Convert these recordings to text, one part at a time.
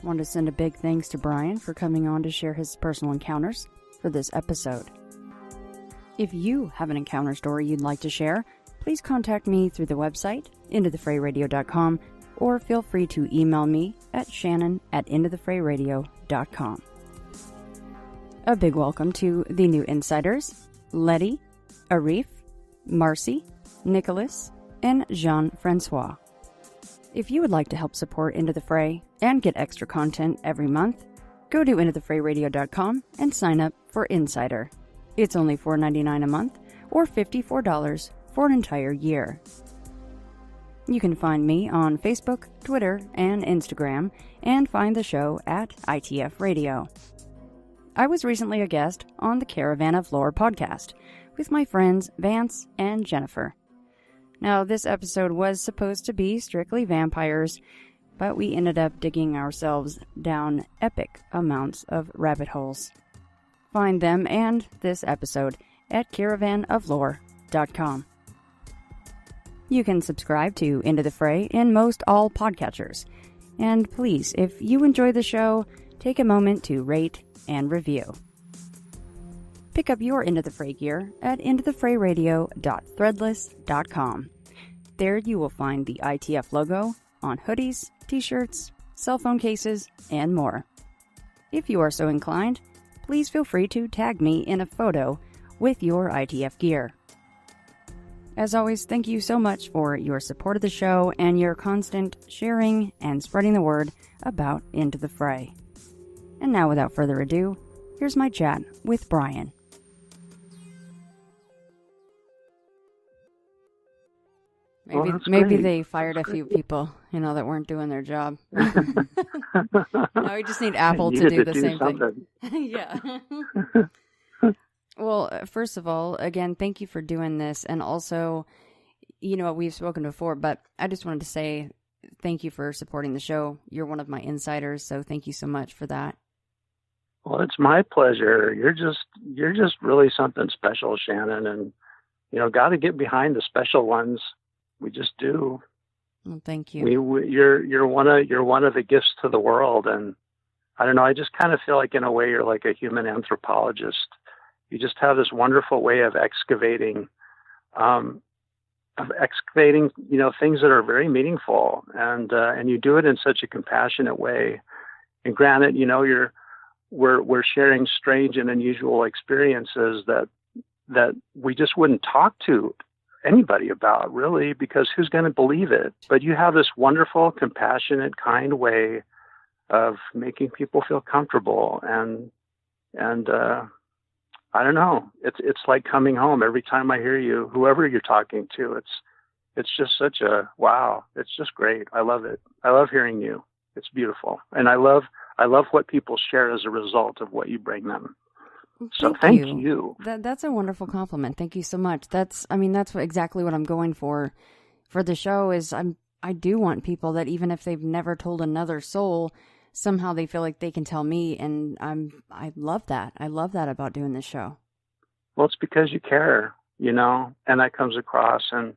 want to send a big thanks to Brian for coming on to share his personal encounters for this episode. If you have an encounter story you'd like to share, please contact me through the website, intothefrayradio.com, or feel free to email me at shannon@intothefrayradio.com. A big welcome to the new insiders, Letty, Arif, Marcy, Nicholas, and Jean-Francois. If you would like to help support Into the Fray and get extra content every month, go to intothefrayradio.com and sign up for Insider. It's only $4.99 a month or $54 for an entire year. You can find me on Facebook, Twitter, and Instagram, and find the show at iTF Radio. I was recently a guest on the Caravan of Lore podcast with my friends Vance and Jennifer. Now, this episode was supposed to be strictly vampires, but we ended up digging ourselves down epic amounts of rabbit holes. Find them and this episode at caravanoflore.com. You can subscribe to Into the Fray in most all podcatchers. And please, if you enjoy the show, take a moment to rate and review. Pick up your Into the Fray gear at intothefrayradio.threadless.com. There you will find the iTF logo on hoodies, t-shirts, cell phone cases, and more. If you are so inclined, please feel free to tag me in a photo with your iTF gear. As always, thank you so much for your support of the show and your constant sharing and spreading the word about Into the Fray. And now, without further ado, here's my chat with Brian. Maybe they fired a few people, that weren't doing their job. Now we just need Apple to do the same thing. Yeah. Well, first of all, again, thank you for doing this. And also, we've spoken before, but I just wanted to say thank you for supporting the show. You're one of my insiders, so thank you so much for that. Well, it's my pleasure. You're just really something special, Shannon. And, got to get behind the special ones. We just do. Well, thank you. You're one of the gifts to the world. And I don't know, I just kind of feel like in a way you're like a human anthropologist. You just have this wonderful way of excavating, things that are very meaningful, and you do it in such a compassionate way. And granted, we're sharing strange and unusual experiences that we just wouldn't talk to anybody about, really, because who's going to believe it? But you have this wonderful, compassionate, kind way of making people feel comfortable, and I don't know. It's like coming home every time I hear you, whoever you're talking to. It's just such a wow. It's just great. I love it. I love hearing you. It's beautiful, and I love what people share as a result of what you bring them. So thank you. That's a wonderful compliment. Thank you so much. That's exactly what I'm going for the show. Is I do want people that even if they've never told another soul, somehow they feel like they can tell me, and I love that. I love that about doing this show. Well, it's because you care, and that comes across, and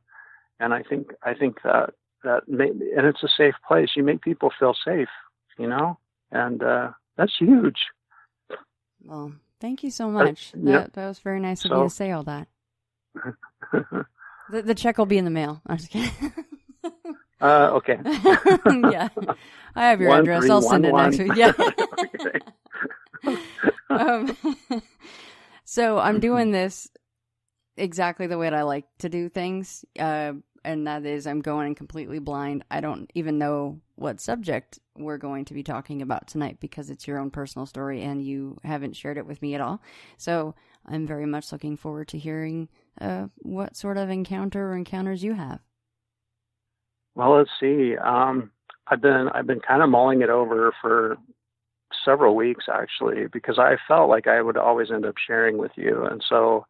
I think that and it's a safe place. You make people feel safe, and that's huge. Well, thank you so much. That was very nice of you to say all that. The check will be in the mail. I'm just kidding. Okay. Yeah. I have your address. I'll send it next week. Yeah. So I'm doing this exactly the way that I like to do things. And that is I'm going in completely blind. I don't even know what subject we're going to be talking about tonight because it's your own personal story and you haven't shared it with me at all. So I'm very much looking forward to hearing what sort of encounter or encounters you have. Well, let's see. I've been kind of mulling it over for several weeks, actually, because I felt like I would always end up sharing with you. And so,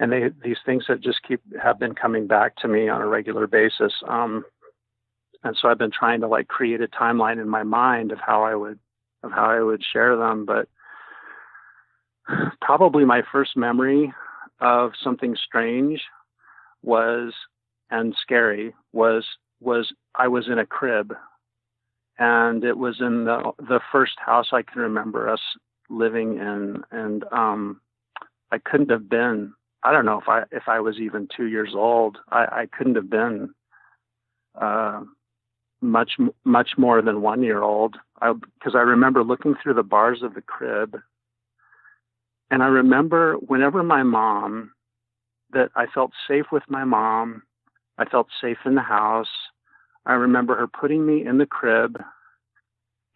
these things that just have been coming back to me on a regular basis. And so I've been trying to create a timeline in my mind of how I would share them. But probably my first memory of something strange and scary was I was in a crib, and it was in the first house I can remember us living in, and I couldn't have been. I don't know if I was even 2 years old. I couldn't have been much more than 1 year old. Because I remember looking through the bars of the crib, and I remember whenever that I felt safe with my mom, I felt safe in the house. I remember her putting me in the crib,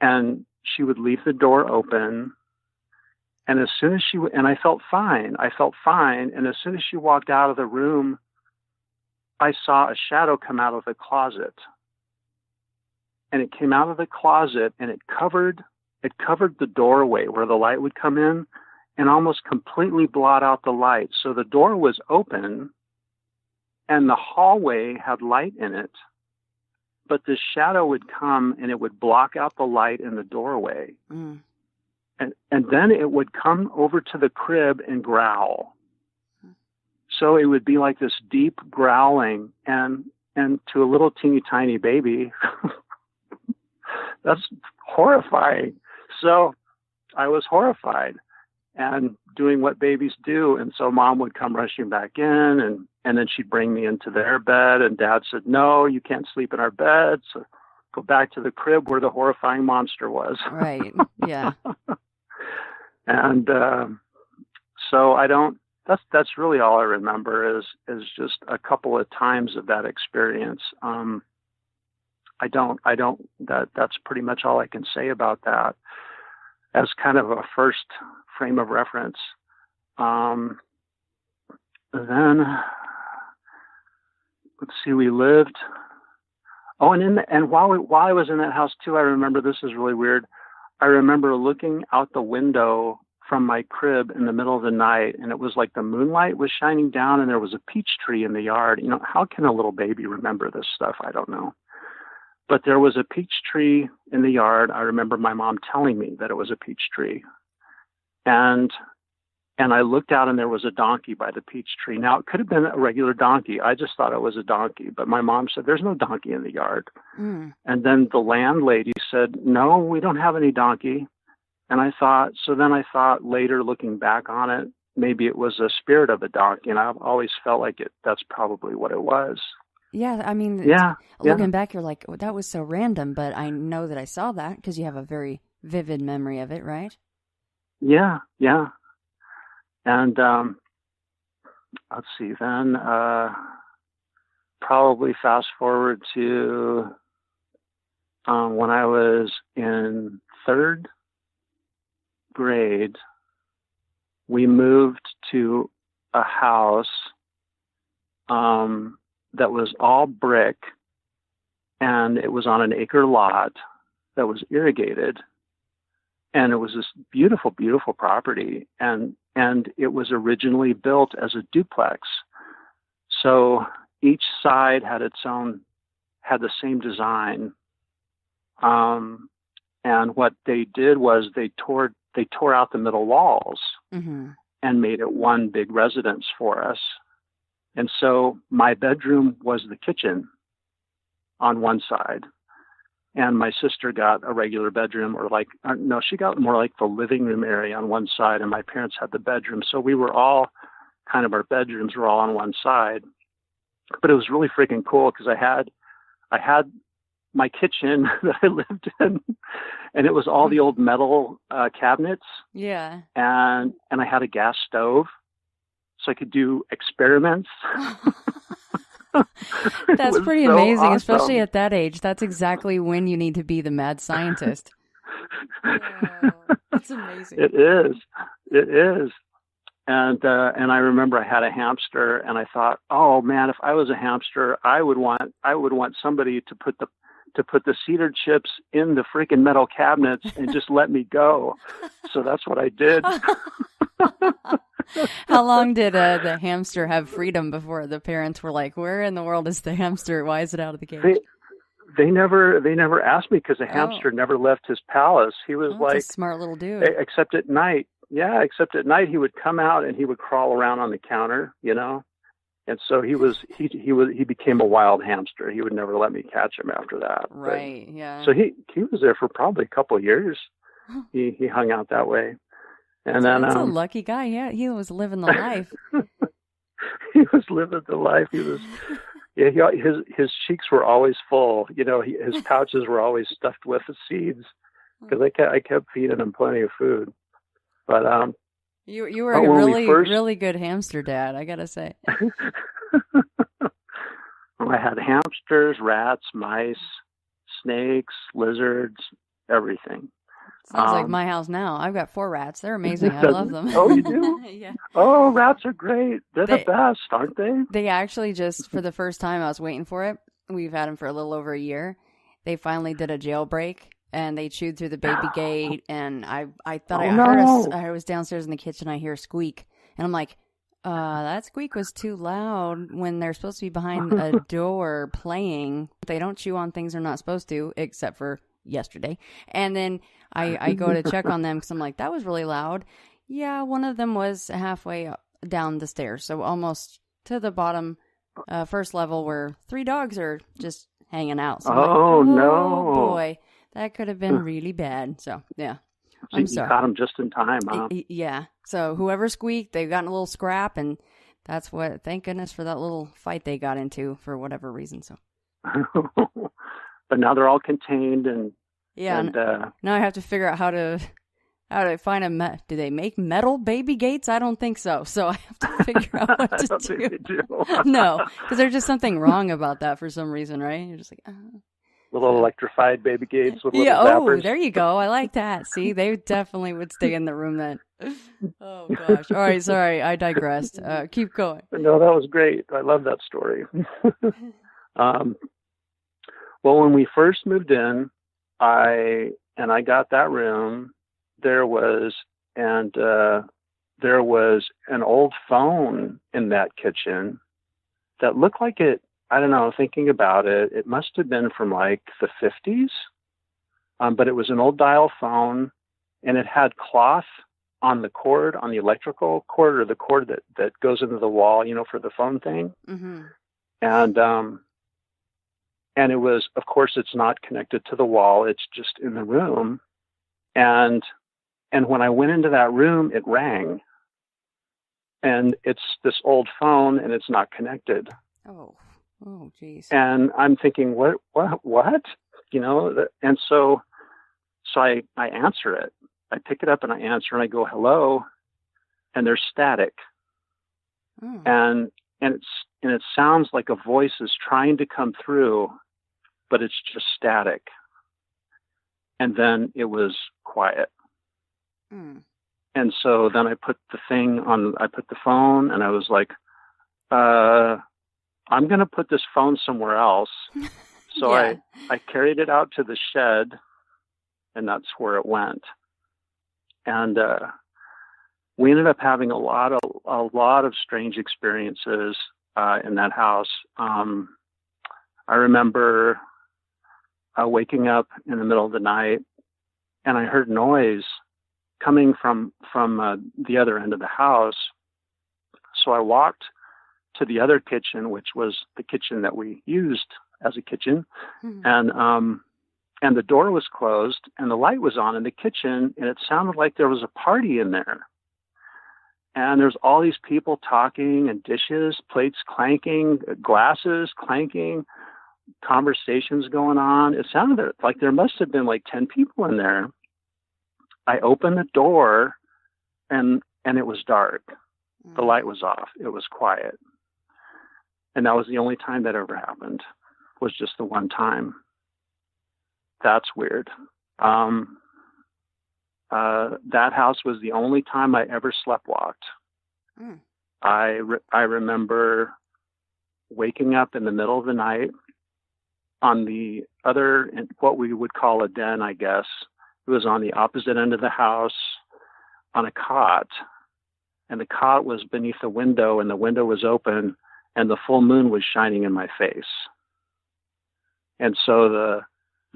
and she would leave the door open. And as soon as and I felt fine. And as soon as she walked out of the room, I saw a shadow come out of the closet. And it came out of the closet, and it covered the doorway where the light would come in, and almost completely blot out the light. So the door was open, and the hallway had light in it, but this shadow would come and it would block out the light in the doorway. Mm. And then it would come over to the crib and growl. So it would be like this deep growling, and to a little teeny tiny baby, that's horrifying. So I was horrified and doing what babies do. And so mom would come rushing back in, and then she'd bring me into their bed, and dad said, no, you can't sleep in our bed. So go back to the crib where the horrifying monster was. Right. Yeah. And so that's really all I remember is just a couple of times of that experience. That's pretty much all I can say about that as kind of a first frame of reference. Then let's see, we lived. Oh, and while I was in that house too, I remember, this is really weird. I remember looking out the window from my crib in the middle of the night, and it was like the moonlight was shining down, and there was a peach tree in the yard. You know, how can a little baby remember this stuff? I don't know. But there was a peach tree in the yard. I remember my mom telling me that it was a peach tree. And I looked out, and there was a donkey by the peach tree. Now, it could have been a regular donkey. I just thought it was a donkey. But my mom said, there's no donkey in the yard. Mm. And then the landlady said, no, we don't have any donkey. And I thought later, looking back on it, maybe it was a spirit of a donkey. And I've always felt like that's probably what it was. Yeah, I mean, looking back, you're like, oh, that was so random, but I know that I saw that because you have a very vivid memory of it, right? Yeah. And let's see, then probably fast forward to when I was in third grade, we moved to a house that was all brick, and it was on an acre lot that was irrigated. And it was this beautiful, beautiful property. And it was originally built as a duplex. So each side had the same design. And what they did was they tore out the middle walls, mm-hmm. and made it one big residence for us. And so my bedroom was the kitchen on one side, and my sister got a regular bedroom, she got more like the living room area on one side, and my parents had the bedroom. So we were all our bedrooms were all on one side. But it was really freaking cool because I had my kitchen that I lived in, and it was all the old metal cabinets. Yeah. And I had a gas stove, so I could do experiments. That's pretty amazing, awesome. Especially at that age. That's exactly when you need to be the mad scientist. That's amazing. It is. And I remember I had a hamster, and I thought, oh man, if I was a hamster, I would want somebody to put the cedar chips in the freaking metal cabinets and just let me go. So that's what I did. How long did the hamster have freedom before the parents were like, where in the world is the hamster? Why is it out of the cage? They never asked me because the hamster never left his palace. He was a smart little dude. Except at night. Yeah, except at night he would come out and he would crawl around on the counter, And so he became a wild hamster. He would never let me catch him after that. Right. Yeah. So he was there for probably a couple of years. He hung out that way. And that's a lucky guy. Yeah, he was living the life. He was living the life. He was. Yeah, his cheeks were always full. You know, his pouches were always stuffed with the seeds because I kept feeding him plenty of food. But you were a really good hamster dad, I gotta say. I had hamsters, rats, mice, snakes, lizards, everything. Sounds like my house now. I've got 4 rats. They're amazing. I love them. Oh, you do? Yeah. Oh, rats are great. They're the best, aren't they? They actually just, for the first time, I was waiting for it. We've had them for a little over a year. They finally did a jailbreak, and they chewed through the baby gate, and I thought I was downstairs in the kitchen. I hear a squeak, and I'm like, that squeak was too loud when they're supposed to be behind a door playing. They don't chew on things they're not supposed to, except for yesterday. And then I go to check on them because I'm like, that was really loud. Yeah, one of them was halfway down the stairs, so almost to the bottom first level where 3 dogs are just hanging out. So oh no, boy, that could have been really bad. So yeah, so I'm sorry. You caught them just in time, huh? Yeah. So whoever squeaked, they've gotten a little scrap, and that's what. Thank goodness for that little fight they got into for whatever reason. So. But now they're all contained and. Yeah, and now I have to figure out how to find do they make metal baby gates? I don't think so. So I have to figure out what to do. Think they do. No, because there's just something wrong about that for some reason, right? You're just like, little electrified baby gates with little zappers. Oh, there you go. I like that. See, they definitely would stay in the room then. Oh gosh. All right, sorry, I digressed. Keep going. No, that was great. I love that story. Well, when we first moved in, I got that room. There was an old phone in that kitchen that looked like it. I don't know. Thinking about it, it must have been from like the 50s. But it was an old dial phone, and it had cloth on the cord, on the electrical cord, or the cord that goes into the wall, you know, for the phone thing. Mm-hmm. And it was, of course, it's not connected to the wall. It's just in the room. And when I went into that room, it rang. And it's this old phone, and it's not connected. Oh, geez. And I'm thinking, what? You know, and so I answer it. I pick it up and I answer, and I go, hello. And there's static. Oh. And it sounds like a voice is trying to come through, but it's just static. And then it was quiet. Mm. And so then I put the phone, and I was like, I'm going to put this phone somewhere else. So yeah. I carried it out to the shed, and that's where it went. And we ended up having a lot of strange experiences in that house. I remember waking up in the middle of the night, and I heard noise coming from the other end of the house. So I walked to the other kitchen, which was the kitchen that we used as a kitchen, mm-hmm. And the door was closed, and the light was on in the kitchen, and it sounded like there was a party in there. And there's all these people talking, and dishes, plates clanking, glasses clanking, conversations going on. It sounded like there must have been like 10 people in there. I opened the door, and it was dark. The light was off. It was quiet. And that was the only time that ever happened, was just the one time. That's weird. That house was the only time I ever sleptwalked. Mm. I remember waking up in the middle of the night on the other, what we would call a den, I guess. It was on the opposite end of the house on a cot. And the cot was beneath the window, and the window was open, and the full moon was shining in my face. And so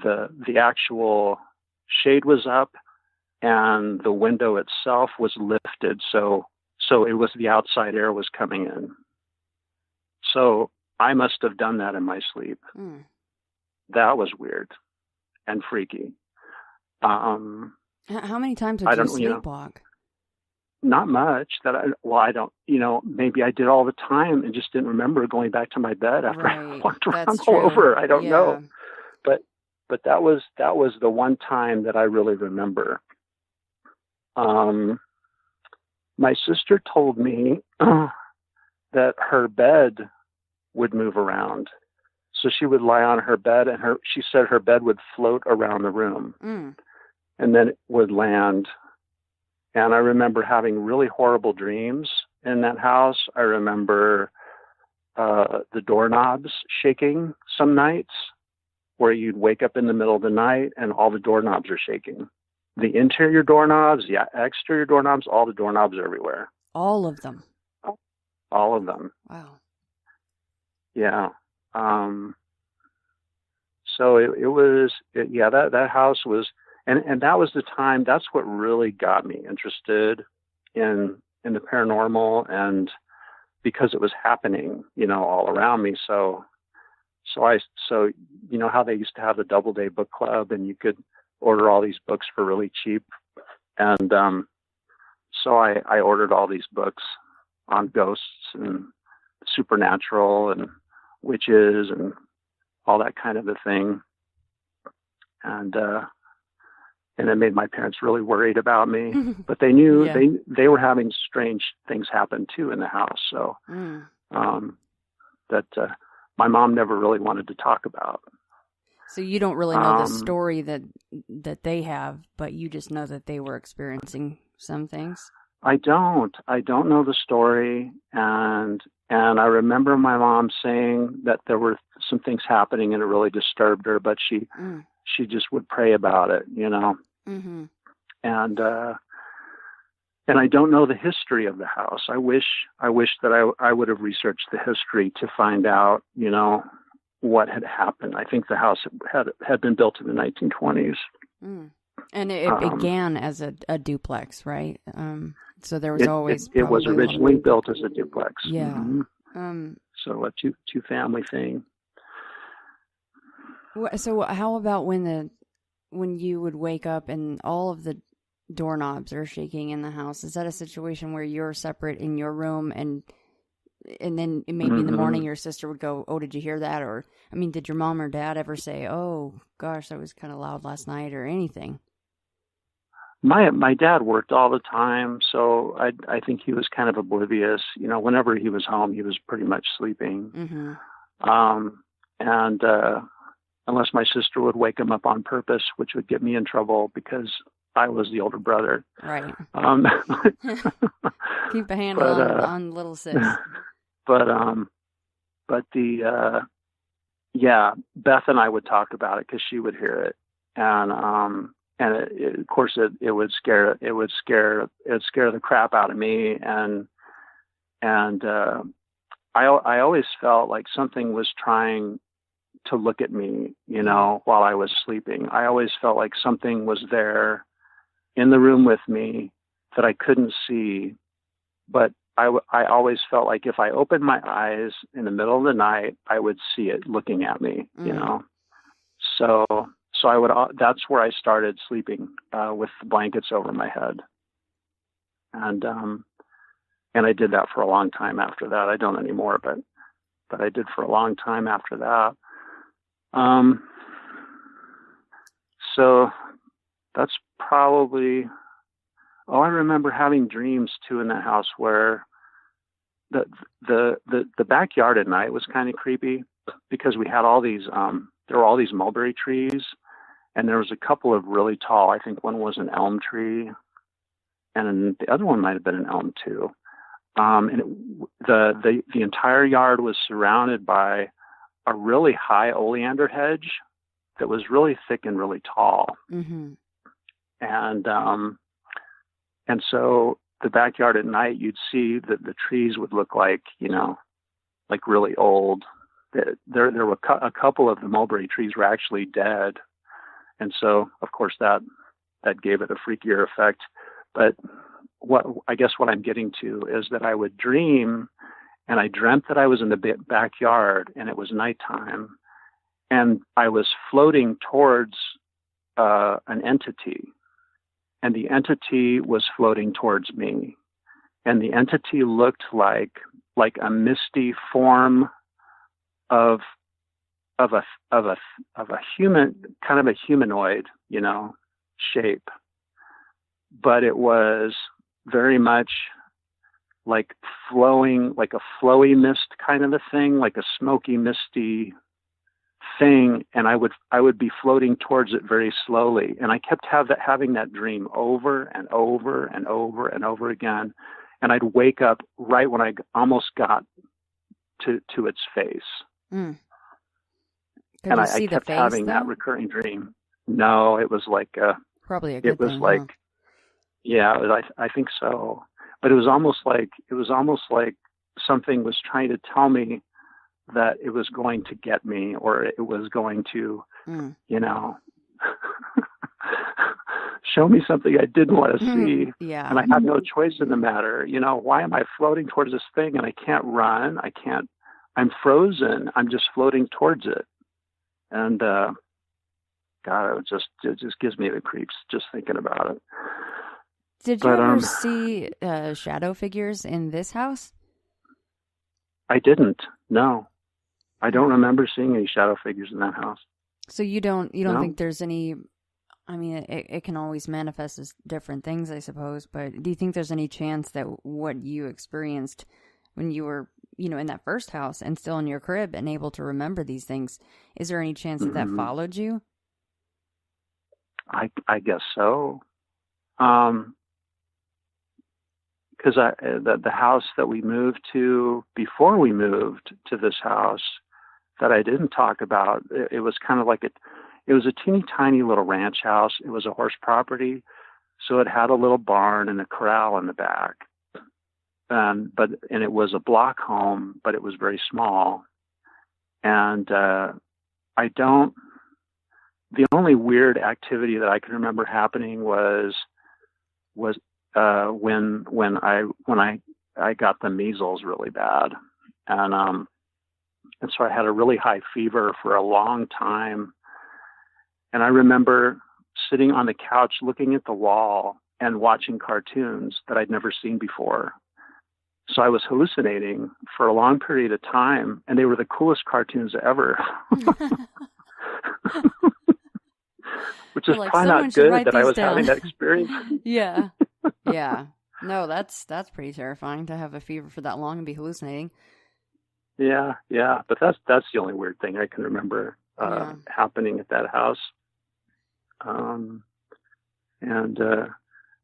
the actual shade was up, and the window itself was lifted. So it was the outside air was coming in. So I must have done that in my sleep. Mm. That was weird and freaky. How many times I would you don't, sleepwalk? not much I don't, maybe I did all the time and just didn't remember going back to my bed after I walked around That's all true. over. I don't Yeah. know. But that was the one time that I really remember. My sister told me that her bed would move around. So she would lie on her bed and she said her bed would float around the room and then it would land. And I remember having really horrible dreams in that house. I remember the doorknobs shaking some nights, where you'd wake up in the middle of the night and all the doorknobs are shaking. The interior doorknobs, the exterior doorknobs, all the doorknobs are everywhere. All of them. All of them. Wow. Yeah. So that house was, and that was the time, that's what really got me interested in the paranormal, and because it was happening, all around me. So you know how they used to have the Doubleday Book Club, and you could order all these books for really cheap. And so I ordered all these books on ghosts and supernatural and witches and all that kind of a thing. And it made my parents really worried about me, but they knew they were having strange things happen too in the house. So that my mom never really wanted to talk about. So you don't really know the story that they have, but you just know that they were experiencing some things. I don't know the story, and I remember my mom saying that there were some things happening and it really disturbed her, but she just would pray about it, Mm-hmm. And I don't know the history of the house. I wish that I would have researched the history to find out, what had happened. I think the house had been built in the 1920s. And it began as a duplex, right? So there was always it was originally built as a duplex. Yeah. Mm-hmm. So a two family thing. So how about when you would wake up and all of the doorknobs are shaking in the house? Is that a situation where you're separate in your room and then maybe in the morning your sister would go, "Oh, did you hear that?" Or, did your mom or dad ever say, "Oh, gosh, that was kind of loud last night," or anything? My dad worked all the time, so I think he was kind of oblivious. Whenever he was home, he was pretty much sleeping. Mm-hmm. And unless my sister would wake him up on purpose, which would get me in trouble because I was the older brother. Right. Keep a handle on little sis. But Beth and I would talk about it because she would hear it, and of course it would scare the crap out of me, and I always felt like something was trying to look at me, while I was sleeping. I always felt like something was there in the room with me that I couldn't see, but I always felt like if I opened my eyes in the middle of the night, I would see it looking at me, So I would. That's where I started sleeping with the blankets over my head, and I did that for a long time after that. I don't anymore, but I did for a long time after that. So that's probably. Oh, I remember having dreams too in that house where the backyard at night was kind of creepy because we had all these there were all these mulberry trees, and there was a couple of really tall. I think one was an elm tree, and the other one might have been an elm too. The entire yard was surrounded by a really high oleander hedge that was really thick and really tall. Mm-hmm. And so the backyard at night, you'd see that the trees would look like, like really old. There were a couple of the mulberry trees were actually dead. And so, of course, that gave it a freakier effect. But what I'm getting to is that I would dream, and I dreamt that I was in the backyard and it was nighttime, and I was floating towards an entity, and the entity was floating towards me, and the entity looked like a misty form of a human, kind of a humanoid, shape, but it was very much like flowing, like a flowy mist kind of a thing, like a smoky, misty thing, and I would be floating towards it very slowly, and I kept having that dream over and over and over and over again, and I'd wake up right when I almost got to its face. Mm. And I kept having that recurring dream. No, it was like probably a good thing. It was like, yeah, I think so. But it was almost like something was trying to tell me that it was going to get me, or it was going to, show me something I didn't want to see. Yeah. And I had no choice in the matter. Why am I floating towards this thing and I can't run? I'm frozen. I'm just floating towards it. And, God, it just gives me the creeps just thinking about it. Did you ever see shadow figures in this house? I didn't. No, I don't remember seeing any shadow figures in that house. So you don't think there's any? I mean, it can always manifest as different things, I suppose. But do you think there's any chance that what you experienced when you were, in that first house and still in your crib and able to remember these things, is there any chance that that followed you? I guess so. Because the house that we moved to before we moved to this house that I didn't talk about, it was kind of like it was a teeny tiny little ranch house. It was a horse property, so it had a little barn and a corral in the back. And it was a block home, but it was very small. And the only weird activity that I can remember happening was when I got the measles really bad, and so I had a really high fever for a long time, and I remember sitting on the couch looking at the wall and watching cartoons that I'd never seen before. So I was hallucinating for a long period of time, and they were the coolest cartoons ever. Which is probably not good that I was having that experience. Yeah. Yeah. No, that's pretty terrifying to have a fever for that long and be hallucinating. Yeah. But that's the only weird thing I can remember happening at that house. And that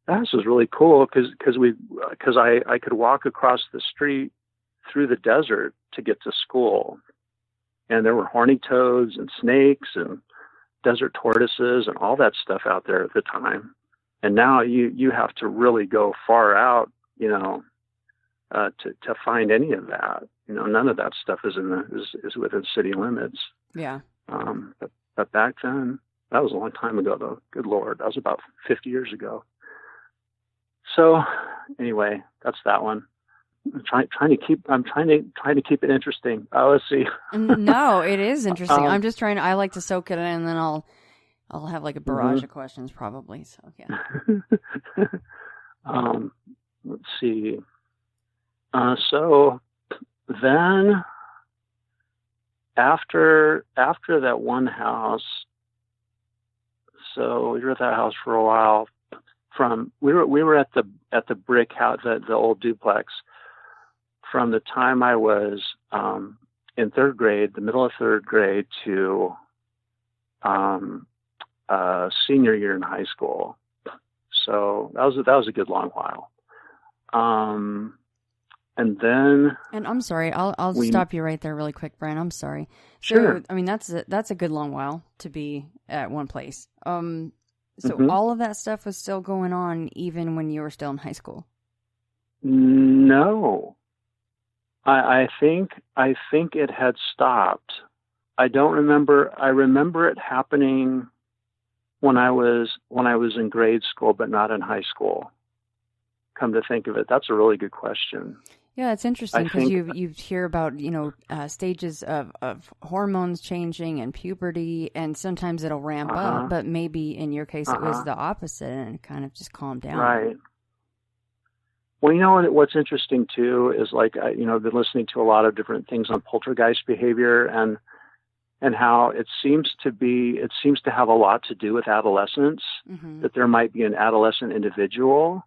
house was really cool because I could walk across the street through the desert to get to school, and there were horny toads and snakes and desert tortoises and all that stuff out there at the time. And now you have to really go far out, to find any of that. None of that stuff is within city limits. Yeah. But back then, that was a long time ago, though. Good Lord, that was about 50 years ago. So, anyway, that's that one. I'm trying to keep it interesting. Let's see. No, it is interesting. I'm just trying. I like to soak it in, and then I'll have like a barrage of questions probably. So yeah. Let's see. So then after that one house, so we were at that house for a while. We were at the brick house, the old duplex, from the time I was in third grade, the middle of third grade, to senior year in high school. So that was a good long while. And then, and I'm sorry, I'll stop you right there really quick, Brian. I'm sorry. Sure. So, I mean, that's a good long while to be at one place. So all of that stuff was still going on even when you were still in high school? No. I think it had stopped. I don't remember. I remember it happening when I was in grade school, but not in high school. Come to think of it, that's a really good question. Yeah, it's interesting I because think, you hear about, stages of hormones changing and puberty, and sometimes it'll ramp up, but maybe in your case it was the opposite and it kind of just calmed down. right. Well, what's interesting too is like, I've been listening to a lot of different things on poltergeist behavior and how it seems to have a lot to do with adolescence, that there might be an adolescent individual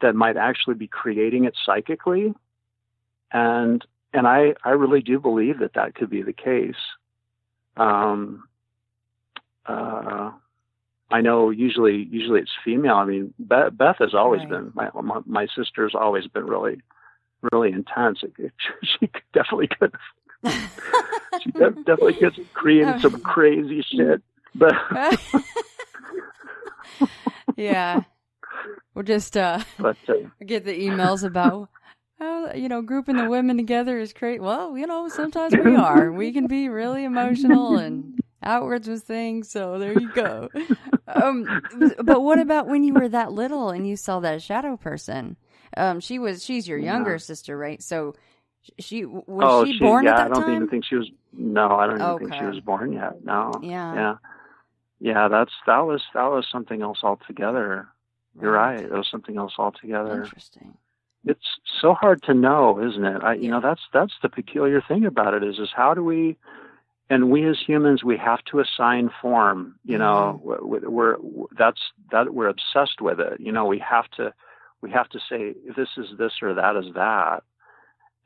that might actually be creating it psychically. And I really do believe that could be the case. I know usually it's female. I mean, Beth has always been, my sister's always been really, really intense. She definitely could. She definitely gets created some crazy shit, but yeah, we'll just get the emails about how grouping the women together is great. Well, sometimes we can be really emotional and outwards with things. So there you go. But what about when you were that little and you saw that shadow person? She's your younger sister, right? So. She born at that time? I don't even think she was. No, I don't even think she was born yet. No. Yeah. That was something else altogether. You're right. It was something else altogether. Interesting. It's so hard to know, isn't it? That's the peculiar thing about it is how do we? And we as humans, we have to assign form. We're obsessed with it. We have to say this is this or that is that.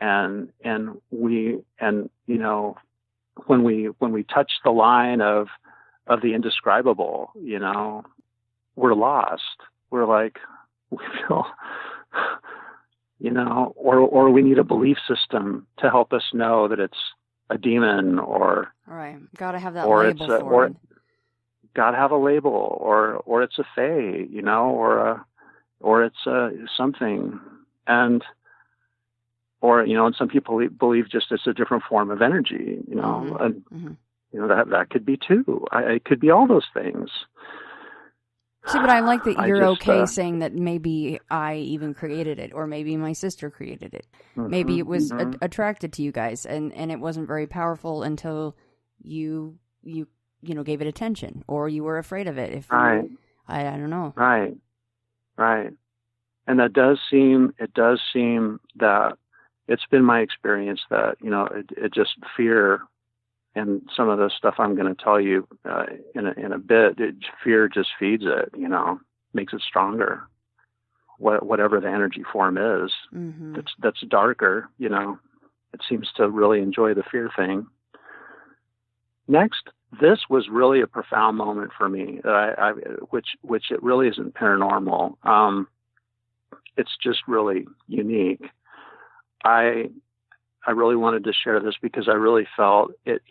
And when we touch the line of the indescribable, we're lost. We're like, we feel, or we need a belief system to help us know that it's a demon or got to have that label for it. Got to have a label or it's a fae, or it's something. And some people believe just it's a different form of energy, that could be too. It could be all those things. See, but I like that you're saying that maybe I even created it, or maybe my sister created it. Maybe it was attracted to you guys, and it wasn't very powerful until you gave it attention, or you were afraid of it. I don't know. Right. And it does seem that. It's been my experience that, it just fear and some of the stuff I'm going to tell you in a bit, fear just feeds it, makes it stronger. Whatever the energy form is, that's darker, it seems to really enjoy the fear thing. Next, this was really a profound moment for me, which it really isn't paranormal. It's just really unique. I really wanted to share this because I really felt it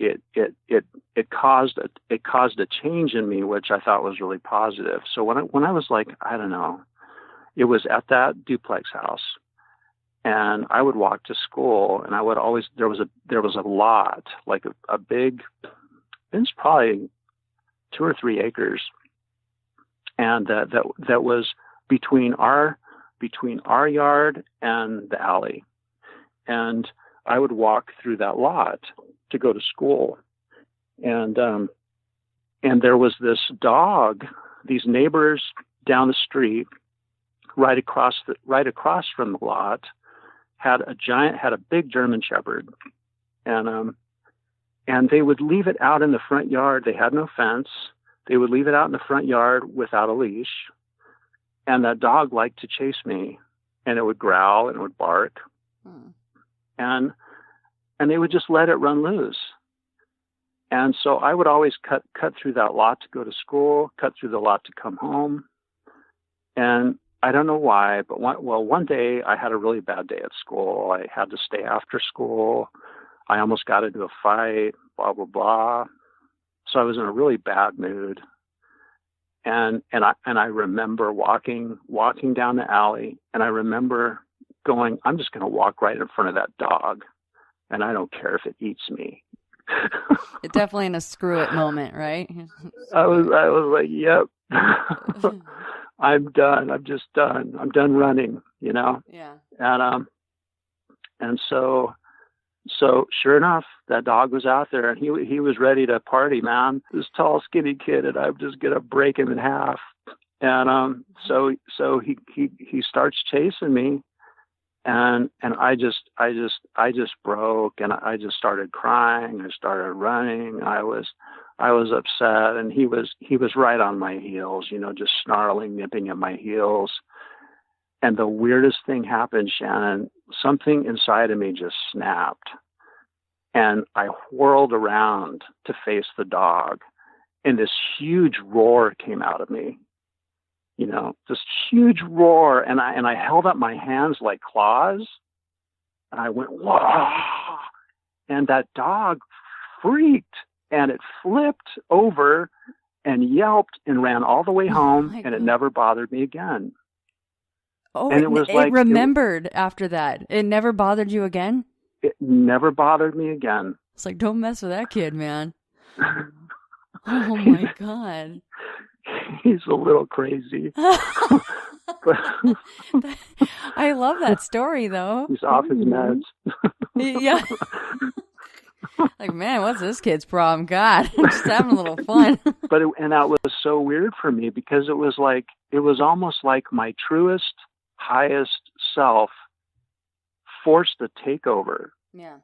caused a change in me, which I thought was really positive. So when I was like, I don't know, it was at that duplex house, and I would walk to school, and I would always there was a lot, like a big, it's probably 2 or 3 acres, and that was between our yard and the alley. And I would walk through that lot to go to school. And there was this dog, these neighbors down the street, right across from the lot, had a big German Shepherd. And they would leave it out in the front yard. They had no fence. They would leave it out in the front yard without a leash. And that dog liked to chase me, and it would growl and it would bark. And they would just let it run loose. And so I would always cut through that lot to go to school, cut through the lot to come home. And I don't know why, but one day I had a really bad day at school. I had to stay after school. I almost got into a fight, blah, blah, blah. So I was in a really bad mood. And I remember walking down the alley, and I remember going, I'm just going to walk right in front of that dog, and I don't care if it eats me. It's definitely in a screw it moment, right? I was like, yep. I'm done. I'm just done. I'm done running, Yeah. And so sure enough, that dog was out there, and he was ready to party, man. This tall, skinny kid, and I'm just gonna break him in half. And so he starts chasing me, and I just broke, and I just started crying. I started running. I was upset, and he was right on my heels, just snarling, nipping at my heels. And the weirdest thing happened, Shannon. Something inside of me just snapped, and I whirled around to face the dog, and this huge roar came out of me. This huge roar, and I held up my hands like claws, and I went, whoa! And that dog freaked, and it flipped over and yelped and ran all the way home, and it never bothered me again. Oh, and it remembered after that. It never bothered you again? It never bothered me again. It's like, don't mess with that kid, man. Oh, my God. He's a little crazy. I love that story, though. He's off his meds. Yeah. Like, man, what's this kid's problem? God, I'm just having a little fun. And that was so weird for me, because it was almost like my truest, highest self forced a takeover. Yeah.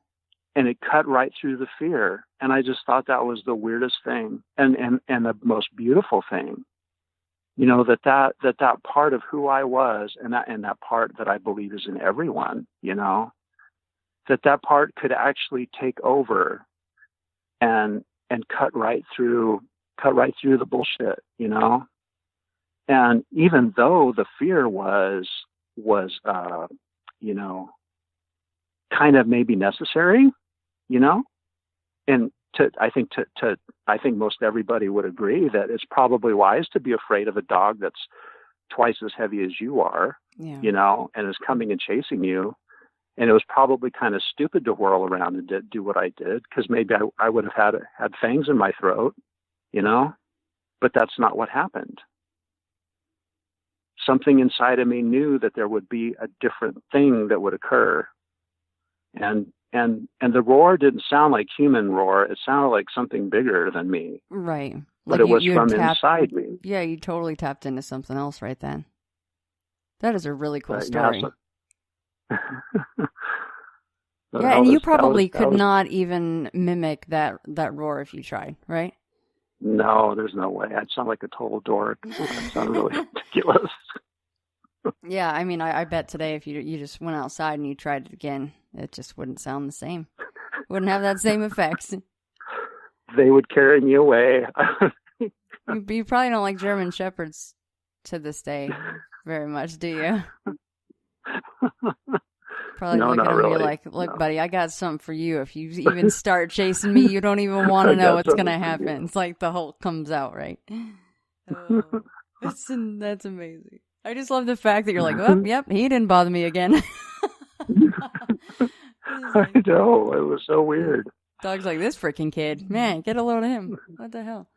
And it cut right through the fear. And I just thought that was the weirdest thing and the most beautiful thing. That part of who I was, and that part that I believe is in everyone, that part could actually take over and cut right through the bullshit, And even though the fear was kind of maybe necessary, and I think most everybody would agree that it's probably wise to be afraid of a dog that's twice as heavy as you are, and is coming and chasing you. And it was probably kind of stupid to whirl around and do what I did, because maybe I would have had fangs in my throat, but that's not what happened. Something inside of me knew that there would be a different thing that would occur. And the roar didn't sound like human roar. It sounded like something bigger than me. Right. But it was from inside me. Yeah, you totally tapped into something else right then. That is a really cool story. Yeah, and you probably could not even mimic that roar if you tried, right? No, there's no way. I'd sound like a total dork. That sounds really ridiculous. Yeah, I mean, I bet today if you just went outside and you tried it again, it just wouldn't sound the same. Wouldn't have that same effect. They would carry me away. You probably don't like German Shepherds to this day very much, do you? Probably no, looking not at really. me like, look, buddy, I got something for you. If you even start chasing me, you don't even want to know what's going to happen. It's like the Hulk comes out, right? Oh, that's amazing. I just love the fact that you're like, oh, yep, he didn't bother me again. I know. It was so weird. Dog's like, this freaking kid. Man, get a load of him. What the hell?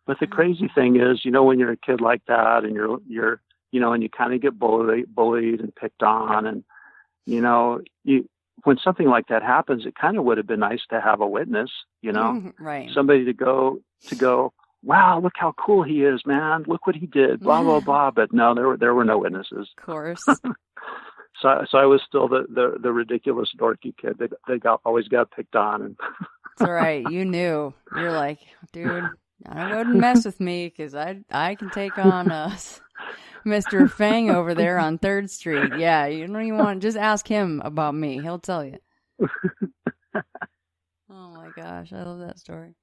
But the crazy thing is, when you're a kid like that and you're and you kind of get bullied and picked on, and, when something like that happens, it kind of would have been nice to have a witness, right. Somebody to go, wow, look how cool he is, man. Look what he did, blah, blah, blah. But no, there were no witnesses. Of course. So I was still the ridiculous dorky kid that always got picked on. And That's all right. You knew. You're like, dude, I wouldn't mess with me because I can take on Mr. Fang over there on 3rd Street. Yeah, you don't even want to just ask him about me. He'll tell you. Oh my gosh, I love that story.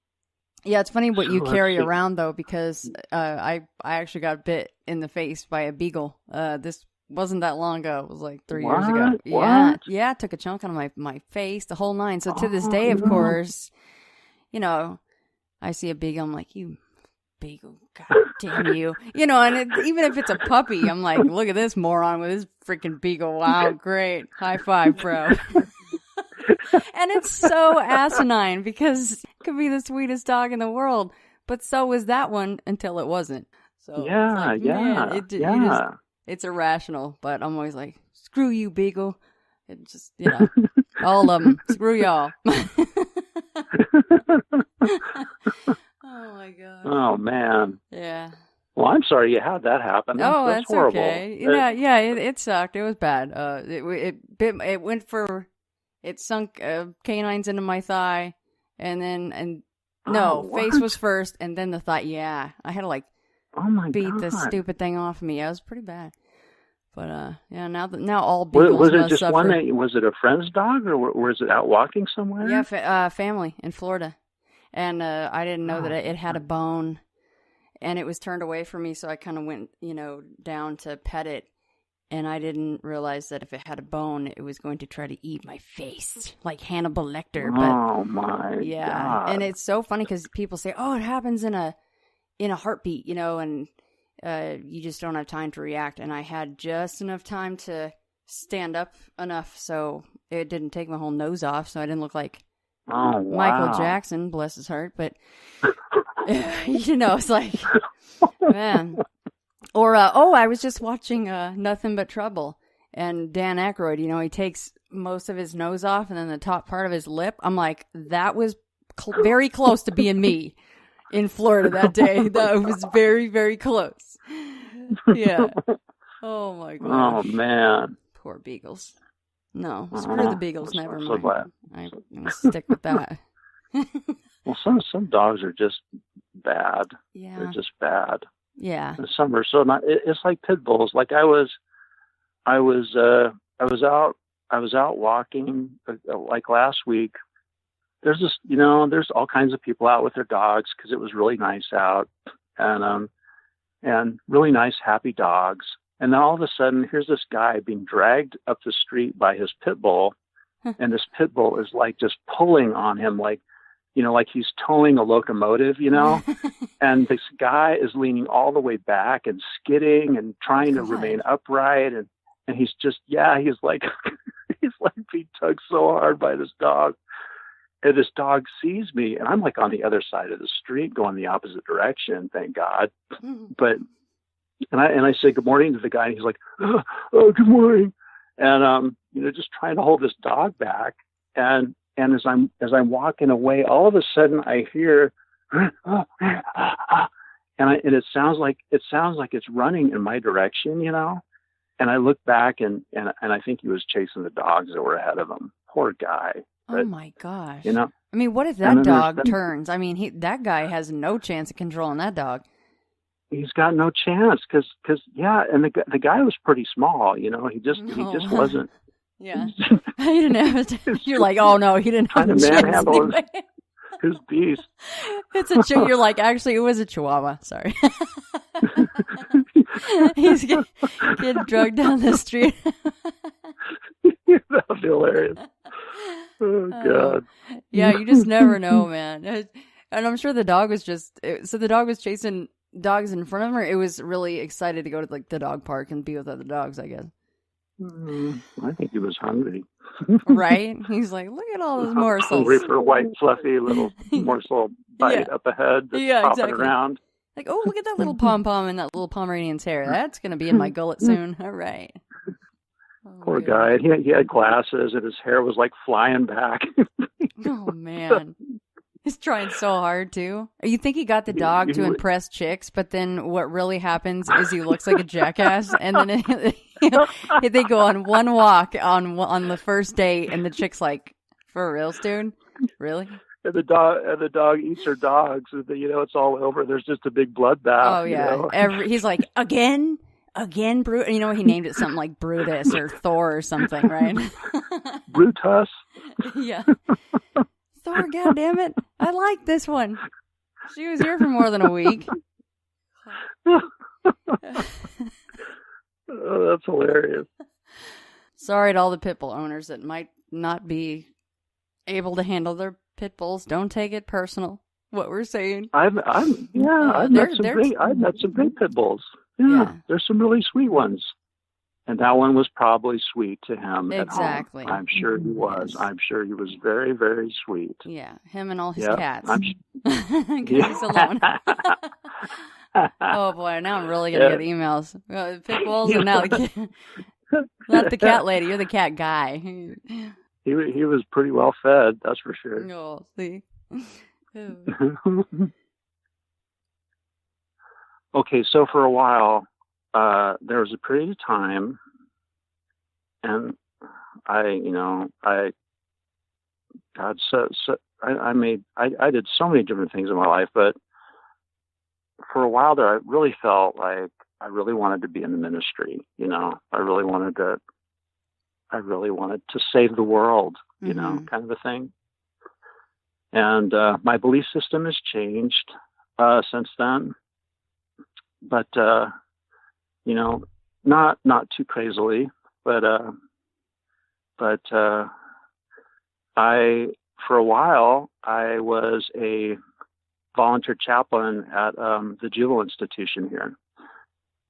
Yeah, it's funny what you carry around though, because I actually got bit in the face by a beagle. This wasn't that long ago. It was like 3 years ago. What? Yeah, it took a chunk out of my face, the whole nine. So to this day, of course, I see a beagle, I'm like, you beagle, god damn you. And even if it's a puppy, I'm like, look at this moron with his freaking beagle. Wow, great. High five, bro. And it's so asinine because it could be the sweetest dog in the world, but so was that one until it wasn't. So yeah, it's irrational, but I'm always like, screw you, beagle. It just, all of them. Screw y'all. Oh my God. Oh man. Yeah. Well, I'm sorry you had that happen. That's horrible. Okay. It sucked. It was bad. It sunk canines into my thigh, and face was first, and then the thigh. Yeah, I had to beat God. this stupid thing off me. It was pretty bad. But now all beagles was it must just suffer. one? Was it a friend's dog, or was it out walking somewhere? Yeah, family in Florida, and I didn't know that it had a bone. And it was turned away from me, so I kind of went, down to pet it. And I didn't realize that if it had a bone, it was going to try to eat my face, like Hannibal Lecter. But, oh my God! And it's so funny because people say, "Oh, it happens in a heartbeat," and you just don't have time to react. And I had just enough time to stand up enough, so it didn't take my whole nose off, so I didn't look like Michael Jackson, bless his heart. But it's like, man. Or, I was just watching Nothing But Trouble, and Dan Aykroyd, he takes most of his nose off and then the top part of his lip. I'm like, that was very close to being me in Florida that day. That was very, very close. Yeah. Oh, my God. Oh, man. Poor beagles. No, screw the beagles, never mind. Glad. I'm going to stick with that. Well, some dogs are just bad. Yeah. They're just bad. Yeah. And some are so not. It's like pit bulls. Like I was out walking like last week. There's this, there's all kinds of people out with their dogs because it was really nice out, and really nice, happy dogs. And then all of a sudden, here's this guy being dragged up the street by his pit bull, and this pit bull is like just pulling on him, like he's towing a locomotive, and this guy is leaning all the way back and skidding and trying to remain upright. And he's just, he's like, he's like being tugged so hard by this dog. And this dog sees me, and I'm like on the other side of the street going the opposite direction, thank God. But, and I say good morning to the guy, and he's like, oh, good morning. And, just trying to hold this dog back. And as I'm walking away, all of a sudden I hear, and it sounds like it's running in my direction, And I look back and I think he was chasing the dogs that were ahead of him. Poor guy. But, oh my gosh. I mean, what if that dog turns? I mean, that guy has no chance of controlling that dog. He's got no chance because and the guy was pretty small, he just wasn't. Yeah. He didn't have it. You're like, oh no, he didn't have a chance. Manhandle his beast. It's you're like, actually, it was a Chihuahua. Sorry. He's getting drugged down the street. That would be hilarious. Oh, God. Yeah, you just never know, man. And I'm sure the dog was so the dog was chasing dogs in front of him, or it was really excited to go to the dog park and be with other dogs, I guess. I think he was hungry. Right? He's like, look at all those morsels. Hungry for a white, fluffy little morsel bite up ahead that's popping around. Like, oh, look at that little pom-pom in that little Pomeranian's hair. That's going to be in my gullet soon. All right. Poor guy. He had glasses and his hair was like flying back. Oh, man. He's trying so hard, too. You think he got the dog to impress chicks, but then what really happens is he looks like a jackass, and then they go on one walk on the first date, and the chick's like, for reals, dude? Really? And the dog eats her dogs. So it's all over. There's just a big bloodbath. Oh, yeah. He's like, again, Brutus. He named it something like Brutus or Thor or something, right? Brutus? Yeah. Thor, goddammit. I like this one. She was here for more than a week. Oh, that's hilarious. Sorry to all the pit bull owners that might not be able to handle their pit bulls. Don't take it personal, what we're saying. I've met some great pit bulls. Yeah, there's some really sweet ones. And that one was probably sweet to him. Exactly. At home. I'm sure he was. Yes. I'm sure he was very, very sweet. Yeah, him and all his cats. He's alone. Oh boy, now I'm really gonna get emails. Pit bulls and now Not the cat lady. You're the cat guy. He was pretty well fed, that's for sure. Oh, see. Okay, so for a while, there was a period of time, and I did so many different things in my life, but for a while there, I really felt like I really wanted to be in the ministry. I really wanted to save the world, kind of a thing. And my belief system has changed since then, but not too crazily, but for a while I was a volunteer chaplain at the juvenile institution here,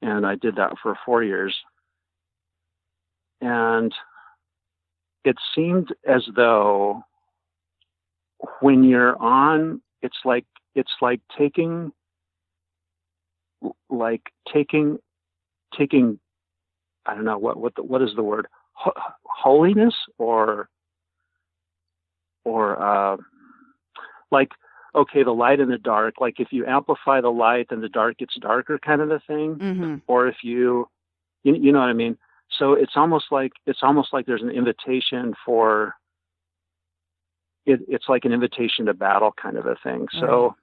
and I did that for 4 years. And it seemed as though when you're on, it's like taking I don't know what is the word, holiness or like, okay, the light and the dark, like if you amplify the light then the dark gets darker, kind of a thing. Mm-hmm. Or if you know what I mean. So it's almost like there's an invitation for it. It's like an invitation to battle, kind of a thing. Right. So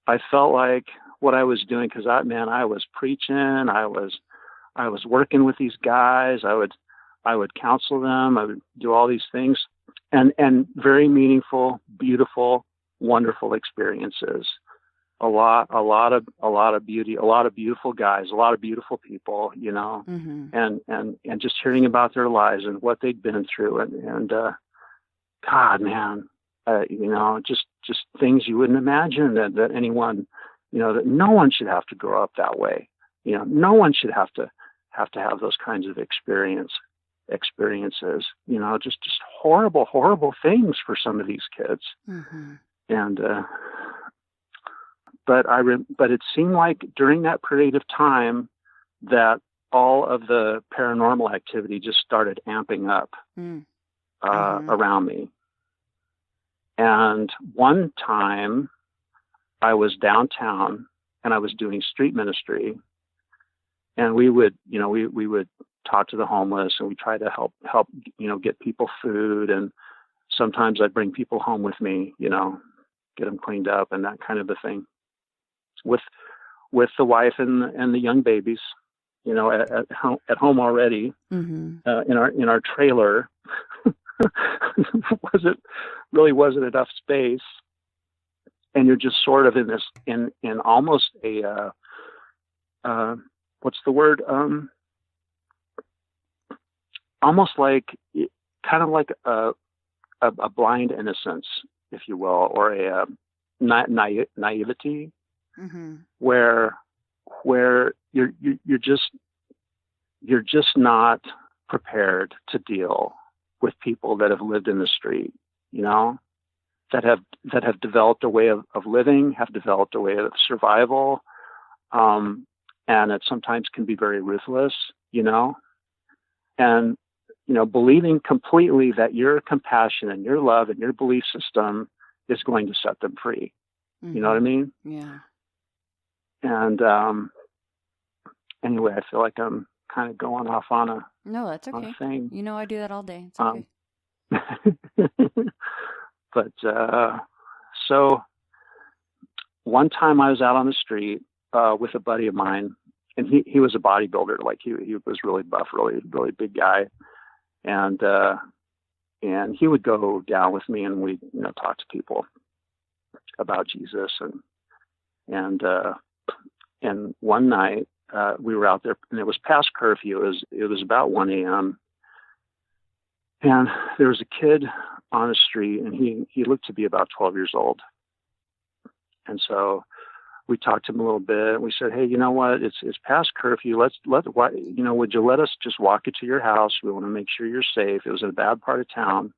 I felt like what I was doing, because I was preaching, I was working with these guys, I would counsel them, I would do all these things, and very meaningful, beautiful, wonderful experiences. A lot of beauty, a lot of beautiful guys, a lot of beautiful people, mm-hmm. and just hearing about their lives and what they'd been through, and God, man, just things you wouldn't imagine that anyone, that no one should have to grow up that way. No one should have to have those kinds of experiences. Just horrible things for some of these kids. Mm-hmm. And but it seemed like during that period of time that all of the paranormal activity just started amping up around me. And one time I was downtown and I was doing street ministry, and we would talk to the homeless, and we try to help get people food, and sometimes I'd bring people home with me, get them cleaned up and that kind of a thing, with the wife and the young babies, at home already. Mm-hmm. In our trailer. wasn't enough space, and you're just sort of in this in almost a what's the word, almost like kind of like a blind innocence, if you will, or a naivety, mm-hmm. where you're just not prepared to deal with people that have lived in the street, that have developed a way of living, have developed a way of survival, and it sometimes can be very ruthless, and believing completely that your compassion and your love and your belief system is going to set them free. Mm-hmm. You know what I mean? Yeah. And anyway, I feel like I'm kind of going off on a that's okay. On a thing. I do that all day. It's okay. But so one time I was out on the street with a buddy of mine, and he was a bodybuilder. Like he was really buff, really really big guy, and he would go down with me, and we'd talk to people about Jesus, and one night we were out there, and it was past curfew. It was about 1 a.m. and there was a kid on the street, and he looked to be about 12 years old. And so we talked to him a little bit. We said, hey, you know what? It's past curfew. Would you let us just walk you to your house? We want to make sure you're safe. It was in a bad part of town.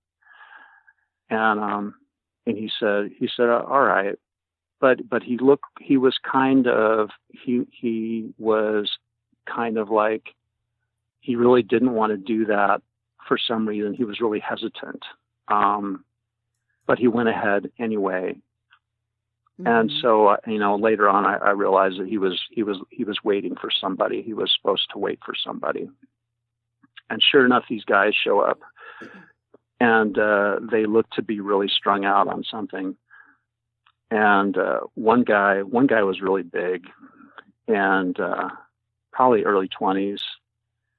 And he said, all right. But he was kind of like he really didn't want to do that for some reason. He was really hesitant. But he went ahead anyway. Mm-hmm. And so, later on, I realized that he was waiting for somebody. He was supposed to wait for somebody. And sure enough, these guys show up, and they look to be really strung out on something. And one guy was really big, and probably early 20s,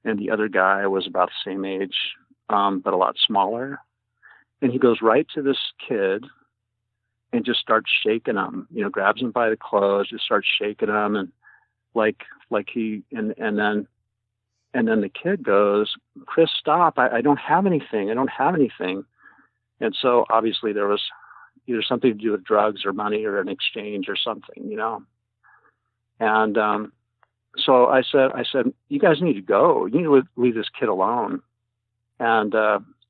and the other guy was about the same age, but a lot smaller. And he goes right to this kid and just starts shaking him, grabs him by the clothes, just starts shaking him. And and then the kid goes, "Chris, stop. I don't have anything. I don't have anything." And so obviously there was either something to do with drugs or money or an exchange or something, And so I said, "You guys need to go. You need to leave this kid alone." And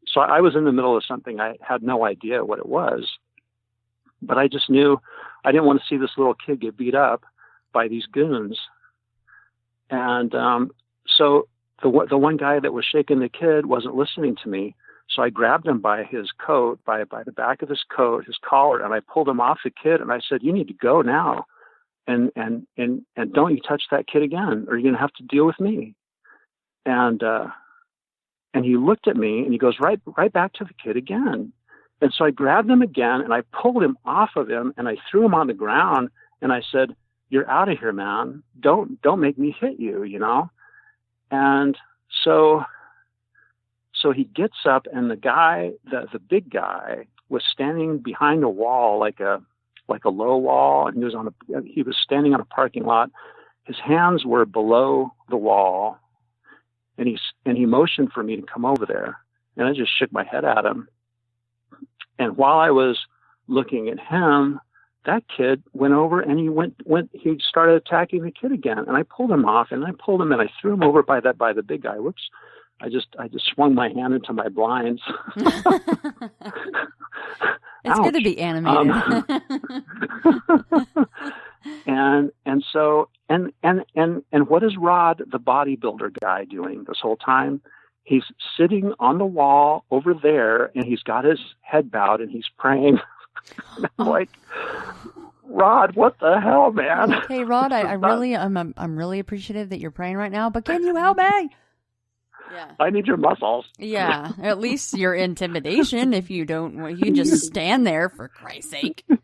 so I was in the middle of something. I had no idea what it was, but I just knew I didn't want to see this little kid get beat up by these goons. And so the one guy that was shaking the kid wasn't listening to me. So I grabbed him by his coat, by the back of his coat, his collar, and I pulled him off the kid. And I said, "You need to go now, and don't you touch that kid again, or you're going to have to deal with me." And he looked at me and he goes right back to the kid again. And so I grabbed him again and I pulled him off of him and I threw him on the ground and I said, "You're out of here, man. Don't make me hit you, And so he gets up and the guy, the big guy, was standing behind a wall, like a low wall, and he was standing on a parking lot. His hands were below the wall. And he motioned for me to come over there, and I just shook my head at him. And while I was looking at him, that kid went over and he started attacking the kid again. And I pulled him off, and I threw him over by the big guy. Whoops! I just swung my hand into my blinds. It's good to be animated. And what is Rod, the bodybuilder guy, doing this whole time? He's sitting on the wall over there, and he's got his head bowed, and he's praying. I'm like, Rod, what the hell, man? Okay, Rod, I'm really appreciative that you're praying right now, but can you help me? Yeah. I need your muscles. Yeah, at least your intimidation. If you don't, you just stand there, for Christ's sake. Oh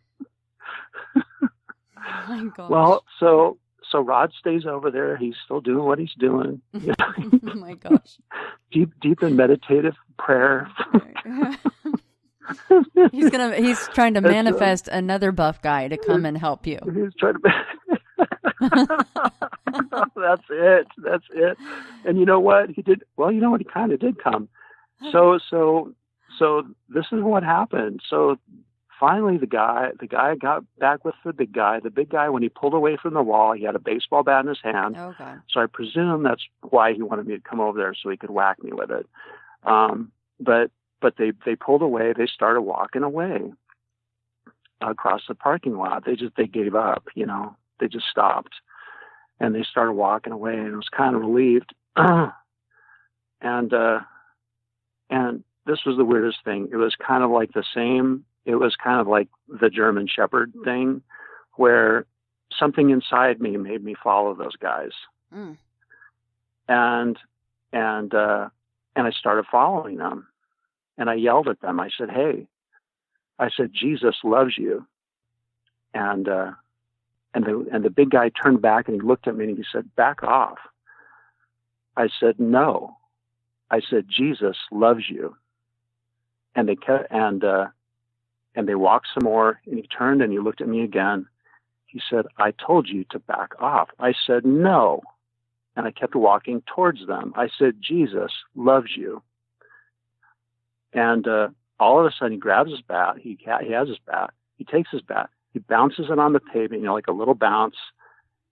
my gosh. Well, so Rod stays over there. He's still doing what he's doing. Oh my gosh. Deep in meditative prayer. He's trying to manifest another buff guy to come and help you. He's trying to. That's it. And you know what he did? Well, you know what, he kind of did come. So this is what happened. So finally, the guy got back with the big guy. The big guy, when he pulled away from the wall, he had a baseball bat in his hand. Okay. So I presume that's why he wanted me to come over there so he could whack me with it. But they pulled away. They started walking away across the parking lot. They gave up. They just stopped, and they started walking away. And I was kind of relieved. And this was the weirdest thing. It was kind of like the same. It was kind of like the German Shepherd thing, where something inside me made me follow those guys. Mm. And I started following them, and I yelled at them. I said, "Hey," I said, "Jesus loves you." And the big guy turned back and he looked at me and he said, "Back off." I said, "No." I said, "Jesus loves you." And they kept, and they walked some more, and he turned and he looked at me again. He said, "I told you to back off." I said, "No." And I kept walking towards them. I said, "Jesus loves you." And all of a sudden he grabs his bat. He has his bat. He takes his bat. He bounces it on the pavement, like a little bounce.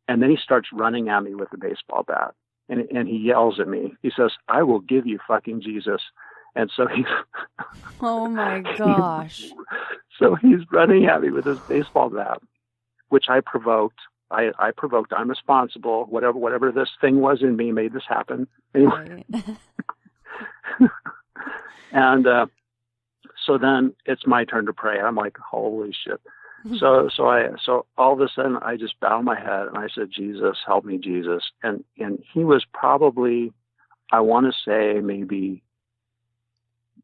And then he starts running at me with the baseball bat. And he yells at me. He says, "I will give you fucking Jesus." And so he's... Oh, my gosh. So he's running at me with his baseball bat, which I provoked. I provoked. I'm responsible. Whatever this thing was in me made this happen. Anyway. Right. And so then it's my turn to pray. I'm like, holy shit. So all of a sudden I just bowed my head and I said, Jesus, help me, Jesus. And he was probably, I want to say, maybe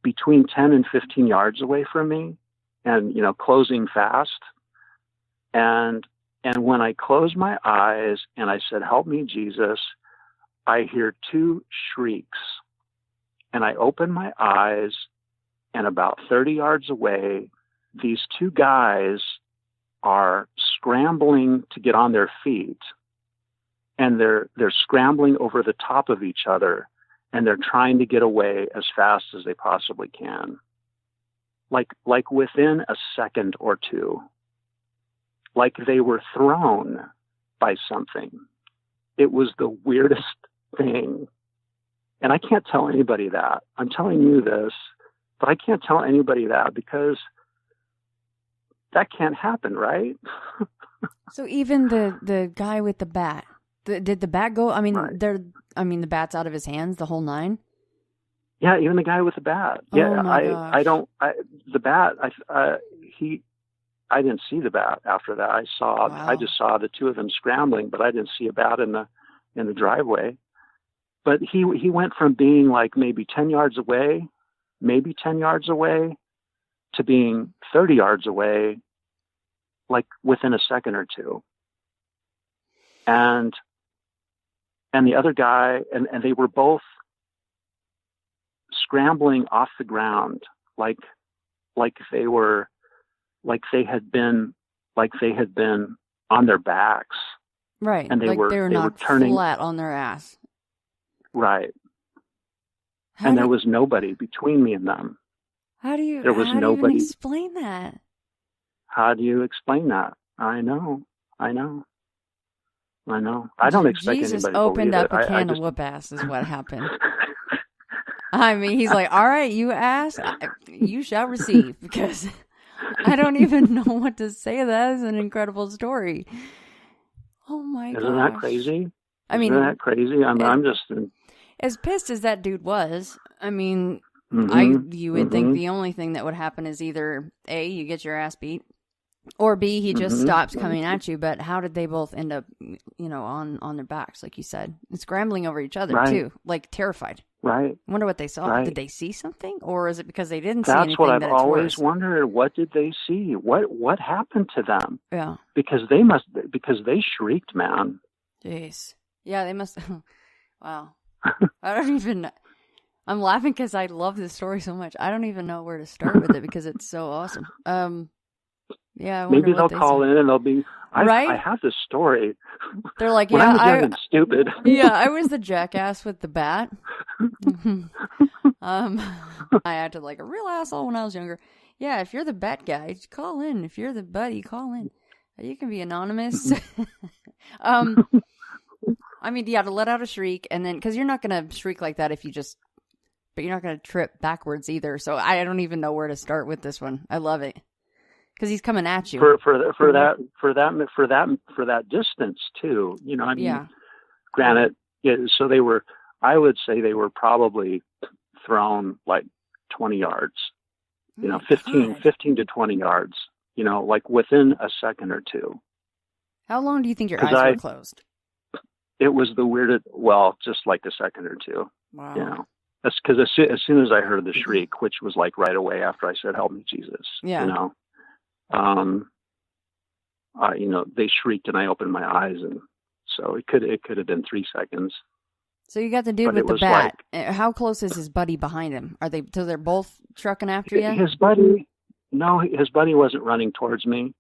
between 10 and 15 yards away from me, and, closing fast. And when I closed my eyes and I said, help me, Jesus, I hear two shrieks. And I open my eyes, and about 30 yards away, these two guys are scrambling to get on their feet. And they're scrambling over the top of each other, and they're trying to get away as fast as they possibly can. Like within a second or two. Like they were thrown by something. It was the weirdest thing. And I can't tell anybody that. I'm telling you this, but I can't tell anybody that because that can't happen, right? So even the guy with the bat, did the bat go? I mean, right. The bat's out of his hands, the whole nine. Yeah, even the guy with the bat. Yeah, the bat. I didn't see the bat after that. I just saw the two of them scrambling, but I didn't see a bat in the driveway. But he went from being like maybe 10 yards away, to being 30 yards away, like within a second or two. And the other guy, and they were both scrambling off the ground, like they had been on their backs. Right. And they were not turning flat on their ass. Right. And there was nobody between me and them. How do you even explain that? How do you explain that? I know. I don't expect Jesus anybody to opened believe up it. a can of whoop ass is what happened. I mean, he's like, all right, you ask, you shall receive, because I don't even know what to say. That is an incredible story. Oh my god. Isn't that crazy? I mean, isn't that crazy? I'm just as pissed as that dude was. I mean, you would think the only thing that would happen is either A, you get your ass beat, or B, he just stops coming at you. But how did they both end up, on their backs, like you said, and scrambling over each other too, like terrified? Right. I wonder what they saw. Right. Did they see something, or is it because they didn't see anything? anything? That's what I've always wondered. What did they see? What happened to them? Yeah. Because they shrieked, man. Jeez. Yeah, they must. Wow. I don't even. I'm laughing because I love this story so much. I don't even know where to start with it because it's so awesome. Yeah. Maybe they'll call in and they'll be. Right. I have this story. They're like, when I was young and stupid. Yeah, I was the jackass with the bat. I acted like a real asshole when I was younger. Yeah, if you're the bat guy, call in. If you're the buddy, call in. You can be anonymous. I mean, yeah, to let out a shriek, and then, because you're not going to shriek like that but you're not going to trip backwards either. So I don't even know where to start with this one. I love it because he's coming at you for that distance too. I mean, yeah. Granted, so I would say they were probably thrown like 20 yards. 15 to 20 yards. Like within a second or two. How long do you think your eyes were closed? It was the weirdest, just like a second or two. Wow. That's because as soon as I heard the shriek, which was like right away after I said, help me, Jesus, yeah. They shrieked and I opened my eyes, and so it could have been 3 seconds. So you got the dude with the bat. How close is his buddy behind him? So they're both trucking after you? His buddy wasn't running towards me.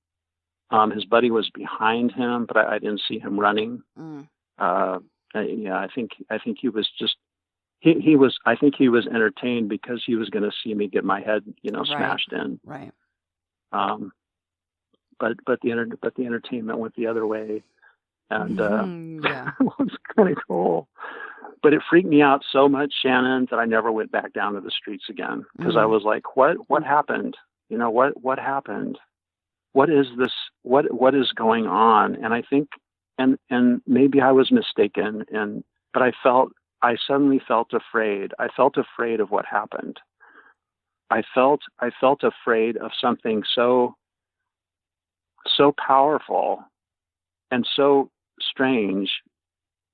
His buddy was behind him, but I didn't see him running. I think he was just he was entertained because he was going to see me get my head smashed in. Right. But the entertainment went the other way, and yeah. it was kind of cool. But it freaked me out so much, Shannon, that I never went back down to the streets again because I was like, what happened? What happened? What is this? What is going on? And I think and maybe I was mistaken, but I suddenly felt afraid. I felt afraid of what happened. I felt afraid of something so powerful and so strange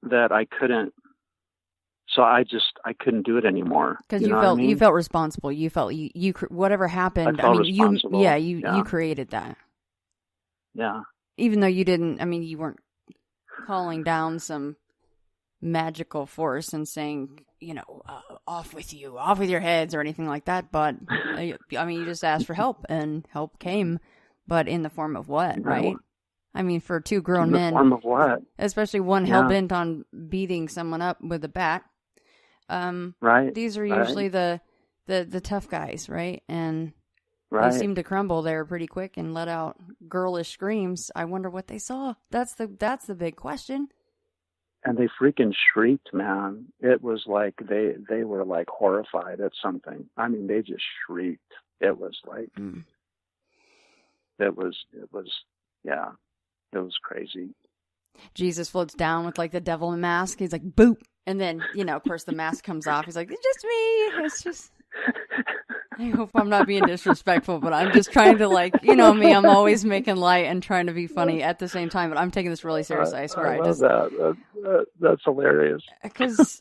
that I couldn't. So I couldn't do it anymore. Because you felt responsible. You felt you whatever happened. I felt responsible. You created that. Yeah. Even though you didn't. I mean, you weren't calling down some magical force and saying, off with your heads or anything like that. But I mean, you just asked for help, and help came, but in the form of what, right? I mean, for two grown men, form of what? Especially one hell bent on beating someone up with a bat. Right. These are usually the tough guys, right? And right. They seem to crumble there pretty quick and let out girlish screams. I wonder what they saw. That's the big question. And they freaking shrieked, man. It was like they were like horrified at something. I mean, they just shrieked. It was like it was crazy. Jesus floats down with like the devil mask. He's like, boop. And then, of course the mask comes off. He's like, it's just me. It's just, I hope I'm not being disrespectful, but I'm just trying to me, I'm always making light and trying to be funny at the same time, but I'm taking this really seriously, I swear. I love that. That's hilarious. Because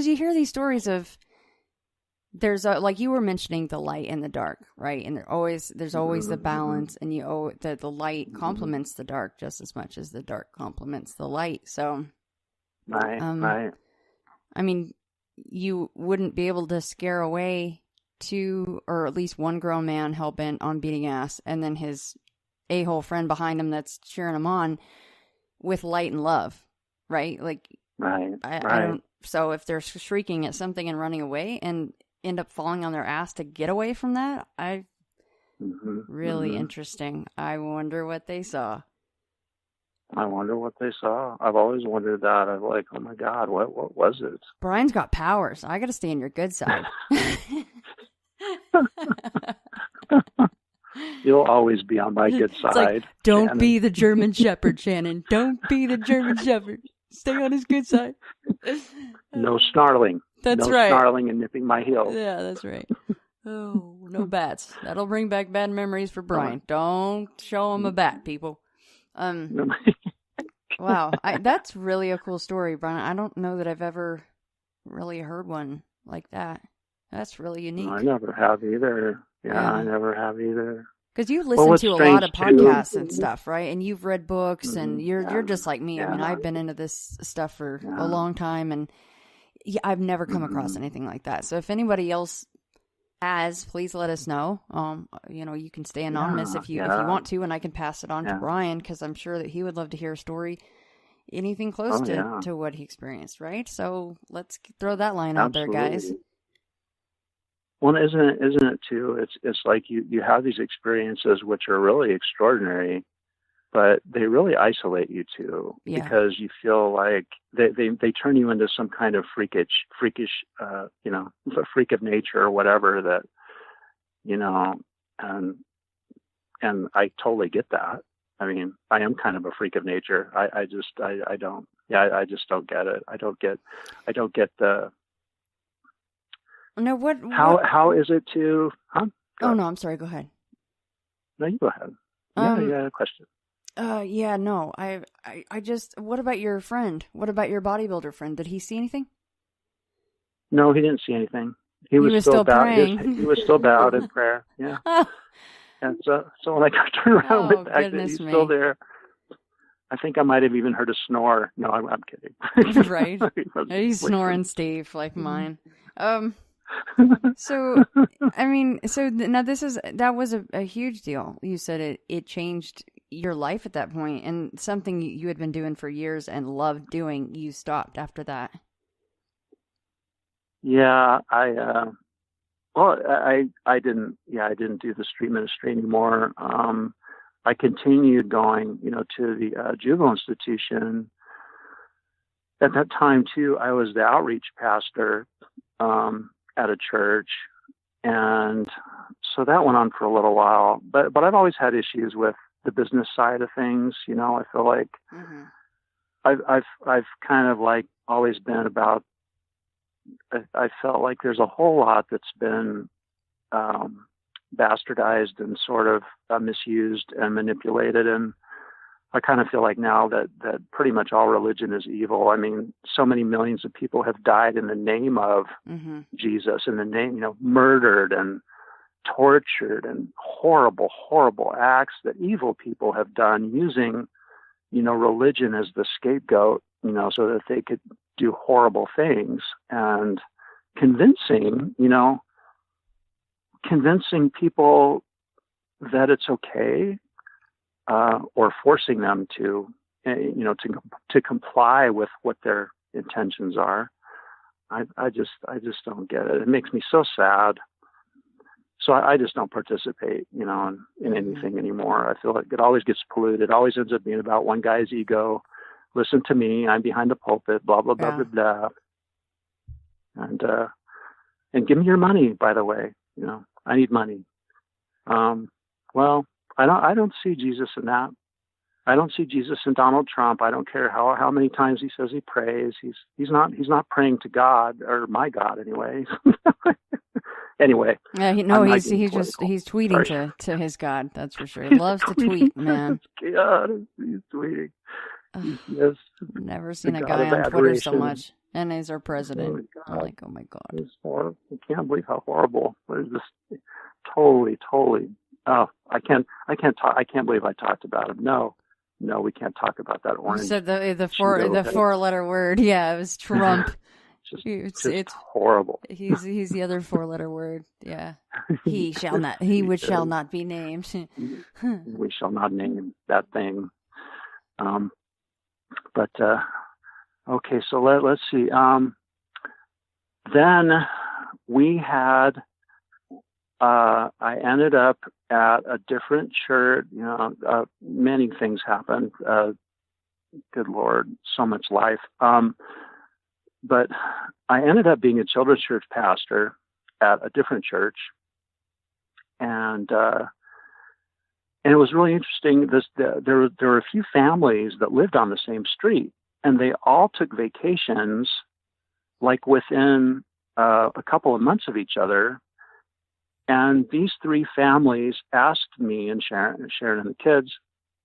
you hear these stories of, there's like you were mentioning the light and the dark, right? And there's always the balance, and the light complements the dark just as much as the dark complements the light. So, right. I mean, you wouldn't be able to scare away two or at least one grown man hell bent on beating ass, and then his a-hole friend behind him that's cheering him on with light and love, right? Like, right. I don't. So if they're shrieking at something and running away and end up falling on their ass to get away from that, really interesting. I wonder what they saw. I've always wondered that. I'm like, oh my God, what was it? Brian's got powers. I got to stay on your good side. You'll always be on my good side. Like, don't be the German Shepherd, Shannon. Don't be the German Shepherd. Stay on his good side. No snarling. That's right. No snarling and nipping my heels. Yeah, that's right. Oh, no bats. That'll bring back bad memories for Brian. Don't show him a bat, people. Wow, that's really a cool story, Brian. I don't know that I've ever really heard one like that. That's really unique. I never have either. Yeah. I never have either. Because you listen to a lot of podcasts and stuff, right? And you've read books, and you're just like me. I mean, I've been into this stuff for a long time, and I've never come across anything like that. So if anybody else has, please let us know. You can stay anonymous if you want to, and I can pass it on to Brian, because I'm sure that he would love to hear a story, anything close to what he experienced, right? So let's throw that line out there, guys. Well, isn't it too? It's like you have these experiences which are really extraordinary, but they really isolate you too, because you feel like they turn you into some kind of freakish, a freak of nature or whatever that, and I totally get that. I mean, I am kind of a freak of nature. I just don't get it. I don't get the. No, what? How is it to? Huh? Oh no, I'm sorry. Go ahead. No, you go ahead. Yeah, question. No. I just. What about your friend? What about your bodybuilder friend? Did he see anything? No, he didn't see anything. He was still praying. He was still bowed in prayer. Yeah. And so when I turned around and went back, he's still there. I think I might have even heard a snore. No, I'm kidding. Right. He's snoring, Steve, like mine. So, I mean, now that was a huge deal. You said it changed your life at that point, and something you had been doing for years and loved doing, you stopped after that. Yeah, I didn't do the street ministry anymore. I continued going, to the juvenile institution. At that time too, I was the outreach pastor at a church, and so that went on for a little while. But I've always had issues with the business side of things. You know, I feel like Mm-hmm. I've kind of like always been about. I felt like there's a whole lot that's been bastardized and sort of misused and manipulated, and I kind of feel like now that pretty much all religion is evil. I mean, so many millions of people have died in the name of Mm-hmm. Jesus, in the name, you know, murdered and tortured, and horrible, horrible acts that evil people have done using, you know, religion as the scapegoat, you know, so that they could do horrible things, and convincing people that it's okay, or forcing them to, you know, to comply with what their intentions are. I just don't get it. It makes me so sad. So I just don't participate, you know, in anything anymore. I feel like it always gets polluted. It always ends up being about one guy's ego. Listen to me. I'm behind the pulpit. Blah blah blah blah blah. And give me your money. By the way, you know, I need money. Well, I don't see Jesus in that. I don't see Jesus in Donald Trump. I don't care how many times he says he prays. He's not praying to God, or my God anyway. Anyway. Yeah, he's tweeting to his God. That's for sure. He loves to tweet, man. God, he's tweeting. Yes. Never seen a guy on Twitter so much, and he's our president. I'm like, oh my God. It's horrible. I can't believe how horrible. What is this? Totally. Oh, I can't believe I talked about him. No, we can't talk about that orange. You said the 4-letter word. Yeah, it was Trump. It's horrible. He's the other 4-letter word. Yeah. He shall not be named. We shall not name that thing. But okay, so let's see. Then we had. I ended up at a different church. You know, many things happened. Good Lord, so much life. But I ended up being a children's church pastor at a different church, and it was really interesting. There were a few families that lived on the same street, and they all took vacations, like within a couple of months of each other. And these 3 families asked me and Sharon and the kids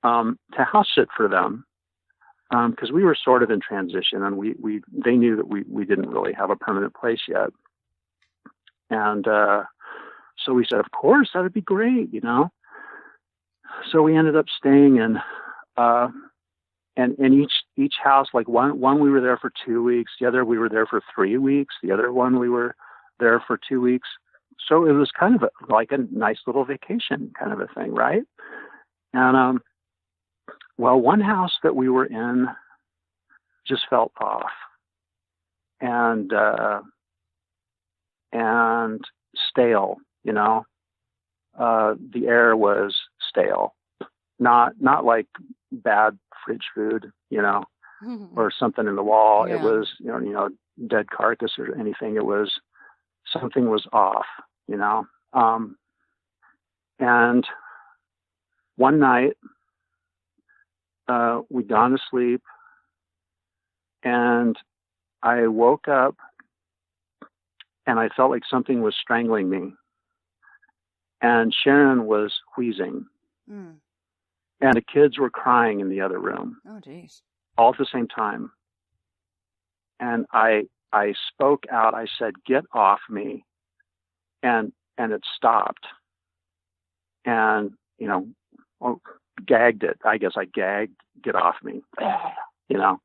to house sit for them, because we were sort of in transition, and they knew that we didn't really have a permanent place yet. And so we said, of course, that would be great, you know. So we ended up staying in, and each house, like one we were there for 2 weeks, the other we were there for 3 weeks, the other one we were there for 2 weeks. So it was kind of like a nice little vacation kind of a thing, right? And well, one house that we were in just felt off, and stale. You know, the air was stale, not like bad fridge food, you know, or something in the wall. Yeah. It was you know dead carcass or anything. It was something was off. You know, and one night we'd gone to sleep, and I woke up, and I felt like something was strangling me, and Sharon was wheezing, and the kids were crying in the other room. Oh, geez! All at the same time, and I spoke out. I said, "Get off me." And it stopped, and you know, gagged it. I guess I gagged. Get off me, you know.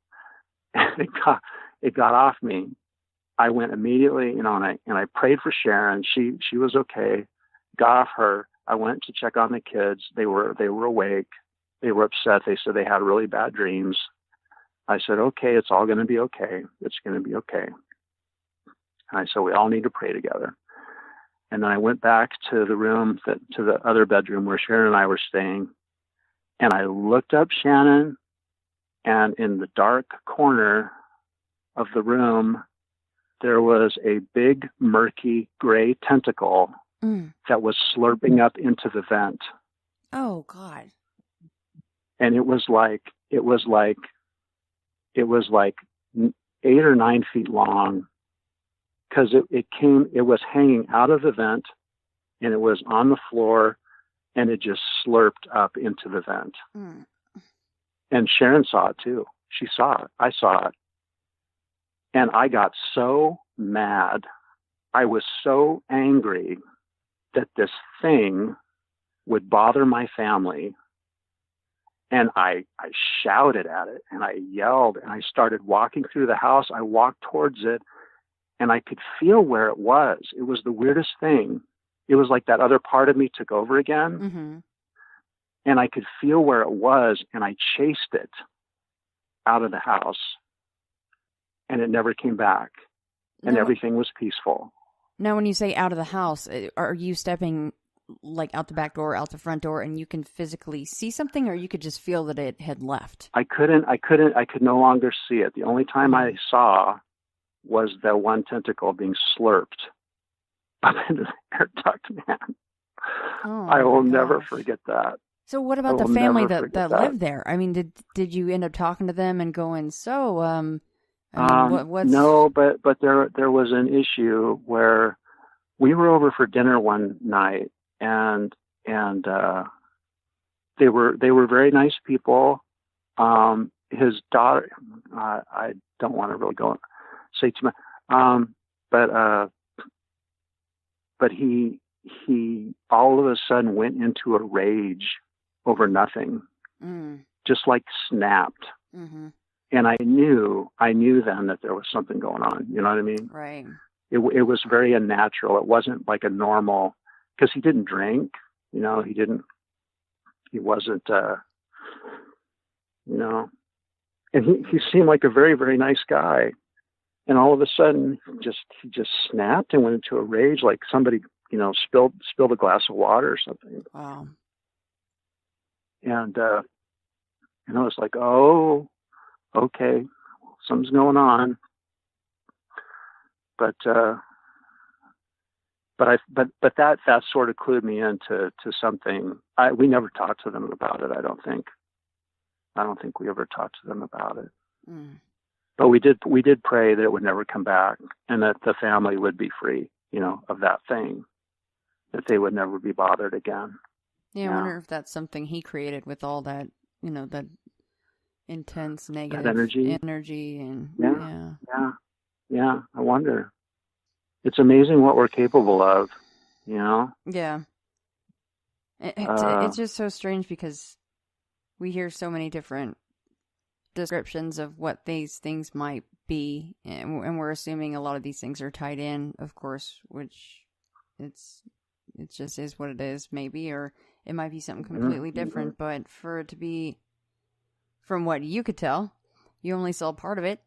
And it got off me. I went immediately, you know, and I prayed for Sharon. She was okay. Got off her. I went to check on the kids. They were awake. They were upset. They said they had really bad dreams. I said, okay, it's all going to be okay. It's going to be okay. And I said, we all need to pray together. And then I went back to the room, to the other bedroom where Sharon and I were staying. And I looked up Shannon, and in the dark corner of the room, there was a big, murky, gray tentacle that was slurping up into the vent. Oh, God. and it was like 8 or 9 feet long, because it was hanging out of the vent, and it was on the floor, and it just slurped up into the vent. Mm. And Sharon saw it too. She saw it. I saw it. And I got so mad. I was so angry that this thing would bother my family. And I shouted at it, and I yelled, and I started walking through the house. I walked towards it, and I could feel where it was. It was the weirdest thing. It was like that other part of me took over again. Mm-hmm. And I could feel where it was, and I chased it out of the house, and it never came back, and everything was peaceful. Now, when you say out of the house, are you stepping like out the back door, out the front door, and you can physically see something, or you could just feel that it had left? I could no longer see it. The only time I saw was the one tentacle being slurped up into the air duct, man. Oh, I will never forget that. So what about the family that lived there? I mean, did you end up talking to them and going, what's... No, but there was an issue where we were over for dinner one night, and they were very nice people. His daughter, I don't want to really say too much, but he all of a sudden went into a rage over nothing, just like snapped. Mm-hmm. And I knew then that there was something going on. You know what I mean? Right. It was very unnatural. It wasn't like a normal, because he didn't drink, he wasn't, and he seemed like a very, very nice guy. And all of a sudden he just snapped and went into a rage, like somebody, spilled a glass of water or something. Wow. And I was like, oh, okay, something's going on. But that sort of clued me into something. We never talked to them about it. I don't think we ever talked to them about it. Mm. But we did pray that it would never come back, and that the family would be free, of that thing, that they would never be bothered again. Yeah, I wonder if that's something he created with all that, that intense negative energy and yeah. I wonder. It's amazing what we're capable of, Yeah. It's just so strange because we hear so many different descriptions of what these things might be, and we're assuming a lot of these things are tied in, of course, which it just is what it is, maybe, or it might be something completely different. But for it to be, from what you could tell, you only saw part of it.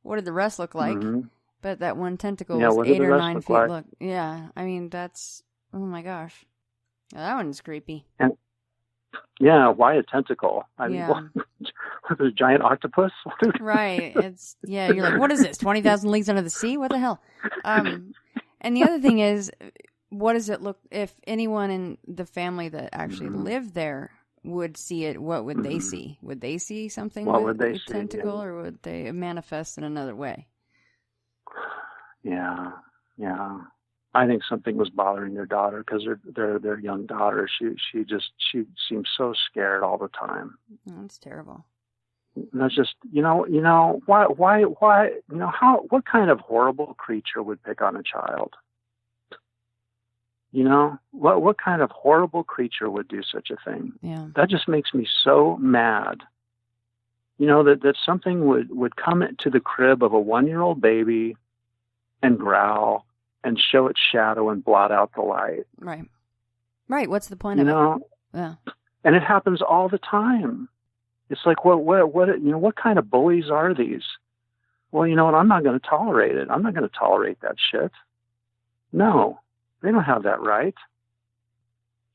What did the rest look like? Mm-hmm. But that one tentacle was 8 or 9 feet. Look, yeah, I mean, that's, oh my gosh, that one's creepy. And yeah, why a tentacle? I mean, was it a giant octopus? Right. You're like, what is this? 20,000 Leagues Under the Sea? What the hell? And the other thing is, what does it look, if anyone in the family that actually lived there would see it, what would they see? Would they see something with a tentacle, or would they manifest in another way? Yeah. I think something was bothering their daughter, because their young daughter, she seemed so scared all the time. That's terrible. And that's just, why, what kind of horrible creature would pick on a child? What kind of horrible creature would do such a thing? Yeah. That just makes me so mad. That something would come to the crib of a 1-year-old baby and growl and show its shadow and blot out the light. Right. What's the point of it? Yeah. And it happens all the time. It's like, what kind of bullies are these? Well, you know what? I'm not going to tolerate it. I'm not going to tolerate that shit. No, they don't have that right.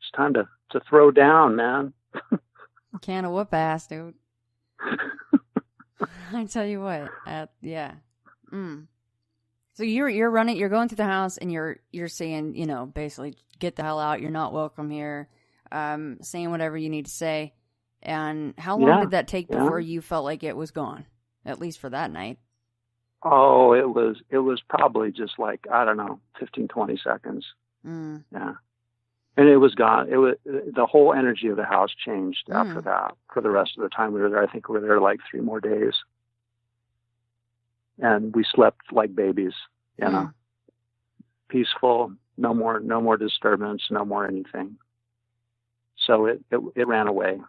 It's time to throw down, man. Can of whoop ass, dude. I tell you what. Yeah. So you're running, you're going through the house, and you're saying, basically, get the hell out. You're not welcome here. Saying whatever you need to say. And how long did that take before Yeah. you felt like it was gone? At least for that night. Oh, it was probably just like, I don't know, 15, 20 seconds. Mm. Yeah. And it was gone. The whole energy of the house changed after that for the rest of the time we were there. I think we were there like 3 more days. And we slept like babies, you know, peaceful, no more disturbance, no more anything. So it ran away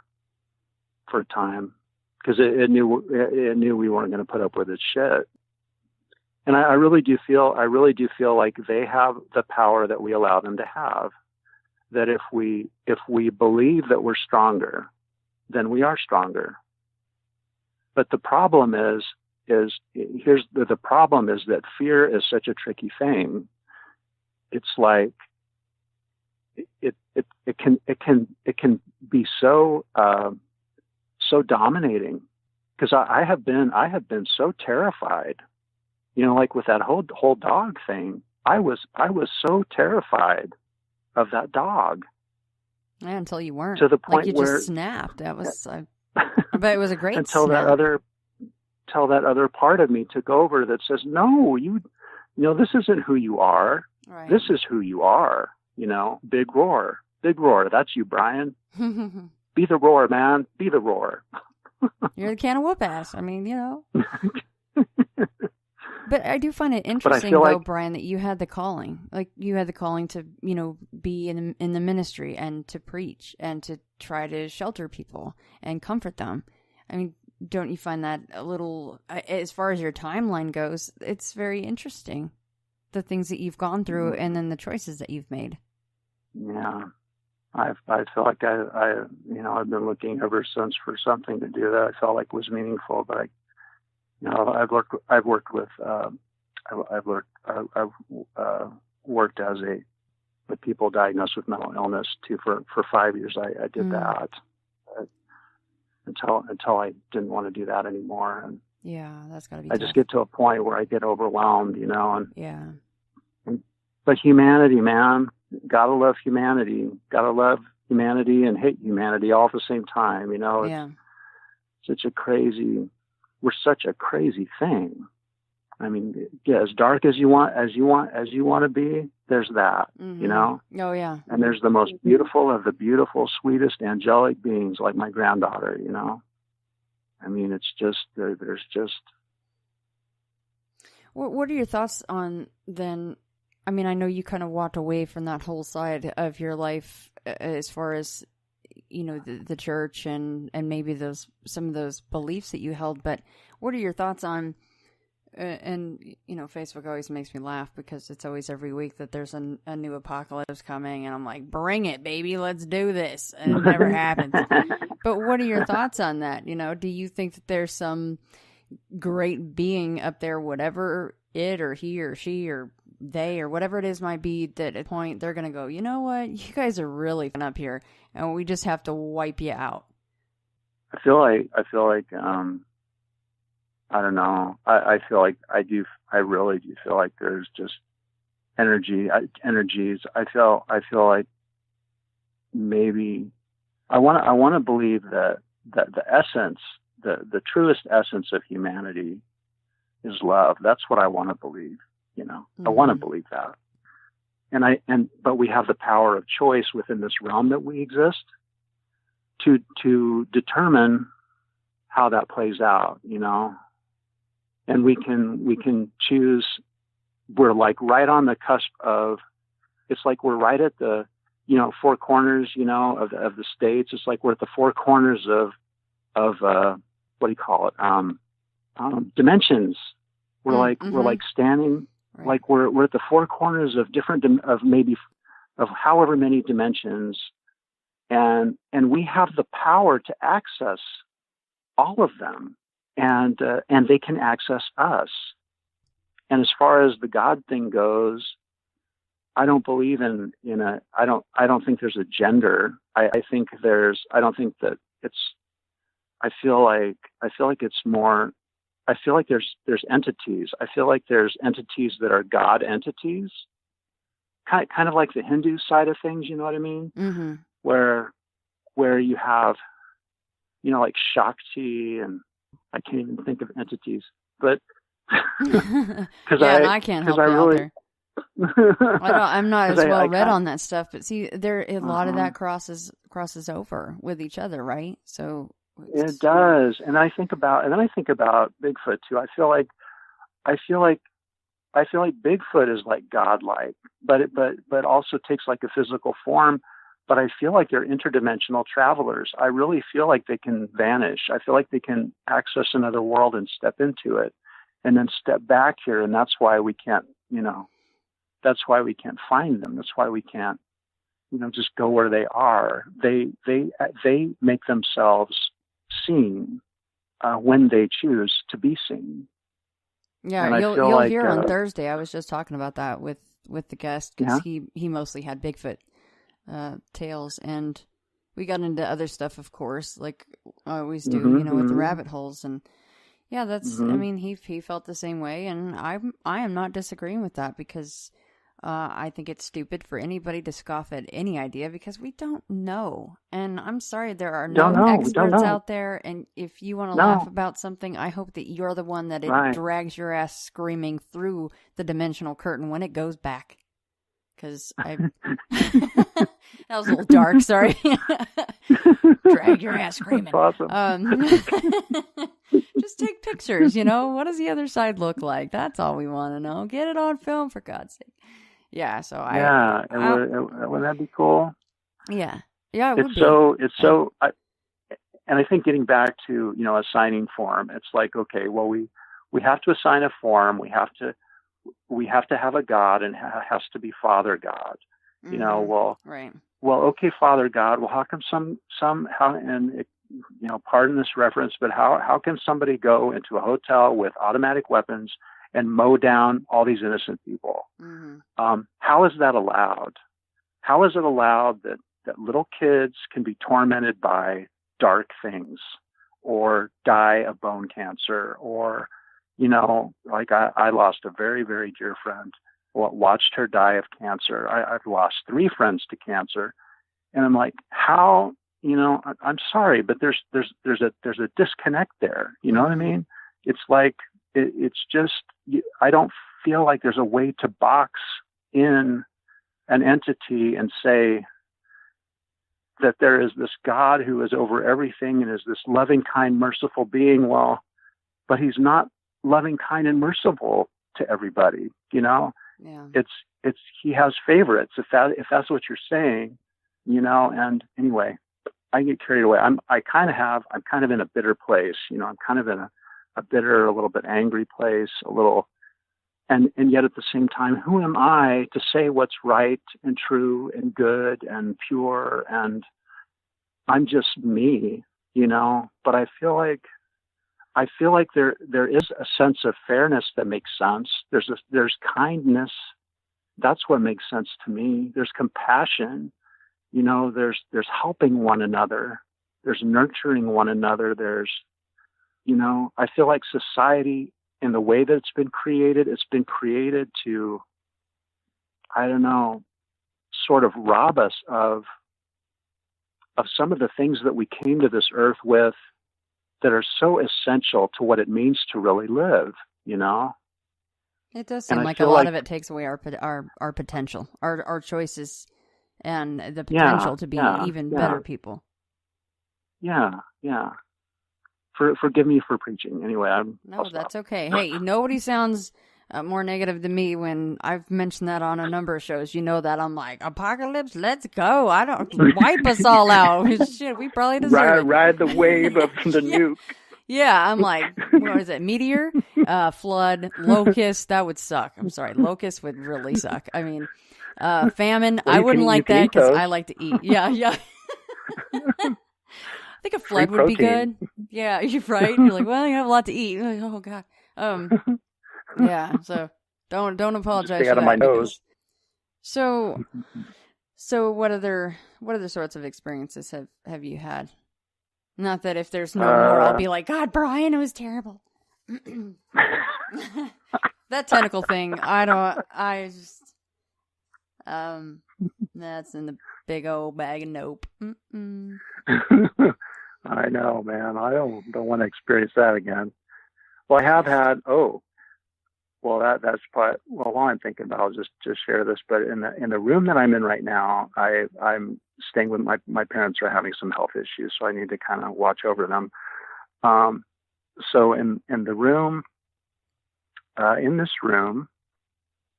for a time because it knew we weren't going to put up with its shit. And I really do feel like they have the power that we allow them to have. That if we believe that we're stronger, then we are stronger. But the problem is the problem is that fear is such a tricky thing. It's like it can be so dominating, because I have been so terrified, you know, like with that whole dog thing. I was so terrified of that dog. Yeah, until you weren't. To the point like you where just snapped. That was, I bet it was a great until snap. that other part of me took over that says, no, you know, this isn't who you are. Right. This is who you are. You know, big roar. That's you, Brian. Be the roar, man. Be the roar. You're the can of whoop ass. I mean, you know. But I do find it interesting, though, Brian, that you had the calling. Like, you had the calling to, you know, be in the ministry and to preach and to try to shelter people and comfort them. I mean, don't you find that a little, as far as your timeline goes, it's very interesting, the things that you've gone through and then the choices that you've made. Yeah. I feel like I've been looking ever since for something to do that I felt like was meaningful, but I've worked with people diagnosed with mental illness too for 5 years. I did that until I didn't want to do that anymore. And yeah, that's gotta be. I just get to a point where I get overwhelmed, you know. And yeah. But humanity, man, gotta love humanity. Gotta love humanity and hate humanity all at the same time. You know, we're such a crazy thing. I mean, yeah, as dark as you want to be, there's that, you know? Oh, yeah. And there's the most beautiful of the beautiful, sweetest, angelic beings, like my granddaughter, you know? I mean, it's just, there's just... What are your thoughts on, then, I mean, I know you kind of walked away from that whole side of your life as far as, you know, the church and maybe some of those beliefs that you held, but what are your thoughts on, and, you know, Facebook always makes me laugh because it's always every week that there's a new apocalypse coming, and I'm like, bring it, baby, let's do this, and it never happens. But what are your thoughts on that? You know, do you think that there's some great being up there, whatever it or he or she or they or whatever it is might be, that at a point they're going to go, you know what, you guys are really fun up here, and we just have to wipe you out? I feel like I don't know. I feel like I really do feel like there's just energies. I feel like maybe I want to believe that the essence, the truest essence of humanity is love. That's what I want to believe, you know. I want to believe that. But we have the power of choice within this realm that we exist to determine how that plays out, you know. And we can choose. We're like right on the cusp of. It's like we're right at the, you know, four corners, you know, of the states. It's like we're at the four corners of what do you call it? Dimensions. We're like standing, right. Like we're at the four corners of of however many dimensions, and we have the power to access all of them. And they can access us. And as far as the God thing goes, I don't believe I don't think there's a gender. I feel like there's entities. I feel like there's entities that are God entities, kind of like the Hindu side of things. You know what I mean? Mm-hmm. Where you have like Shakti, and I can't even think of entities, but because I can't help you really, out there. I'm not as well read on that stuff, but see, a lot of that crosses over with each other, right? So it does, and then I think about Bigfoot too. I feel like Bigfoot is like godlike, but also takes like a physical form. But I feel like they're interdimensional travelers. I really feel like they can vanish. I feel like they can access another world and step into it, and then step back here. And that's why we can't, that's why we can't find them. That's why we can't, just go where they are. They make themselves seen when they choose to be seen. Yeah, you'll hear on Thursday. I was just talking about that with the guest, because he mostly had Bigfoot tales, and we got into other stuff, of course, like I always do, with the rabbit holes, and that's. I mean, he felt the same way, and I am not disagreeing with that, because I think it's stupid for anybody to scoff at any idea, because we don't know. And I'm sorry, there are no experts out there. And if you want to laugh about something, I hope that you're the one that it drags your ass screaming through the dimensional curtain when it goes back. Because that was a little dark, sorry. Drag your ass screaming. That's awesome. Just take pictures, What does the other side look like? That's all we want to know. Get it on film, for God's sake. Yeah, so would that be cool? Yeah, it would be. And I think getting back to assigning form, it's like, okay, well, we have to assign a form. We have to have a God, and it has to be Father God. Right. Well, okay, Father God. Well, how come somehow, and it, pardon this reference, but how can somebody go into a hotel with automatic weapons and mow down all these innocent people? How is that allowed? How is it allowed that little kids can be tormented by dark things, or die of bone cancer, or, like I lost a very, very dear friend, watched her die of cancer. I've lost 3 friends to cancer. And I'm like, how, I'm sorry, but there's a disconnect there. You know what I mean? It's like, it's just, I don't feel like there's a way to box in an entity and say that there is this God who is over everything and is this loving, kind, merciful being. Well, but he's not loving, kind, and merciful to everybody. Yeah. It's he has favorites, if that's what you're saying, and anyway, I get carried away. I'm kind of in a bitter place. I'm kind of in a bitter, a little bit angry place, a little, and yet at the same time, who am I to say what's right and true and good and pure? And I'm just me, but I feel like there is a sense of fairness that makes sense. There's kindness. That's what makes sense to me. There's compassion. There's helping one another. There's nurturing one another. There's, I feel like society, in the way that it's been created to, I don't know, sort of rob us of some of the things that we came to this earth with, that are so essential to what it means to really live, It does seem like a lot of it takes away our potential, our choices, and the potential to be even better people. Yeah. Forgive me for preaching. Anyway, that's okay. Hey, nobody sounds more negative than me when I've mentioned that on a number of shows. That I'm like, apocalypse, let's go. I don't wipe us all out. Shit, we probably deserve it. Ride the wave of the nuke. Yeah, I'm like, what is it? Meteor, flood, locust. That would suck. I'm sorry, locust would really suck. I mean, famine. I wouldn't like that because I like to eat. Yeah. I think a flood would be good. Yeah, you're right. You're like, well, you have a lot to eat. You're like, oh God. Yeah. So don't apologize. Stay out of my nose. So what other sorts of experiences have you had? Not that if there's no more, I'll be like, God, Brian, it was terrible. That tentacle thing, that's in the big old bag of nope. I know, man. I don't want to experience that again. Well, I have had. Oh, well, that's part. Well, while I'm thinking about, it, I'll just share this. But in the room that I'm in right now, I'm staying with my parents are having some health issues, so I need to kind of watch over them. So in the room, in this room,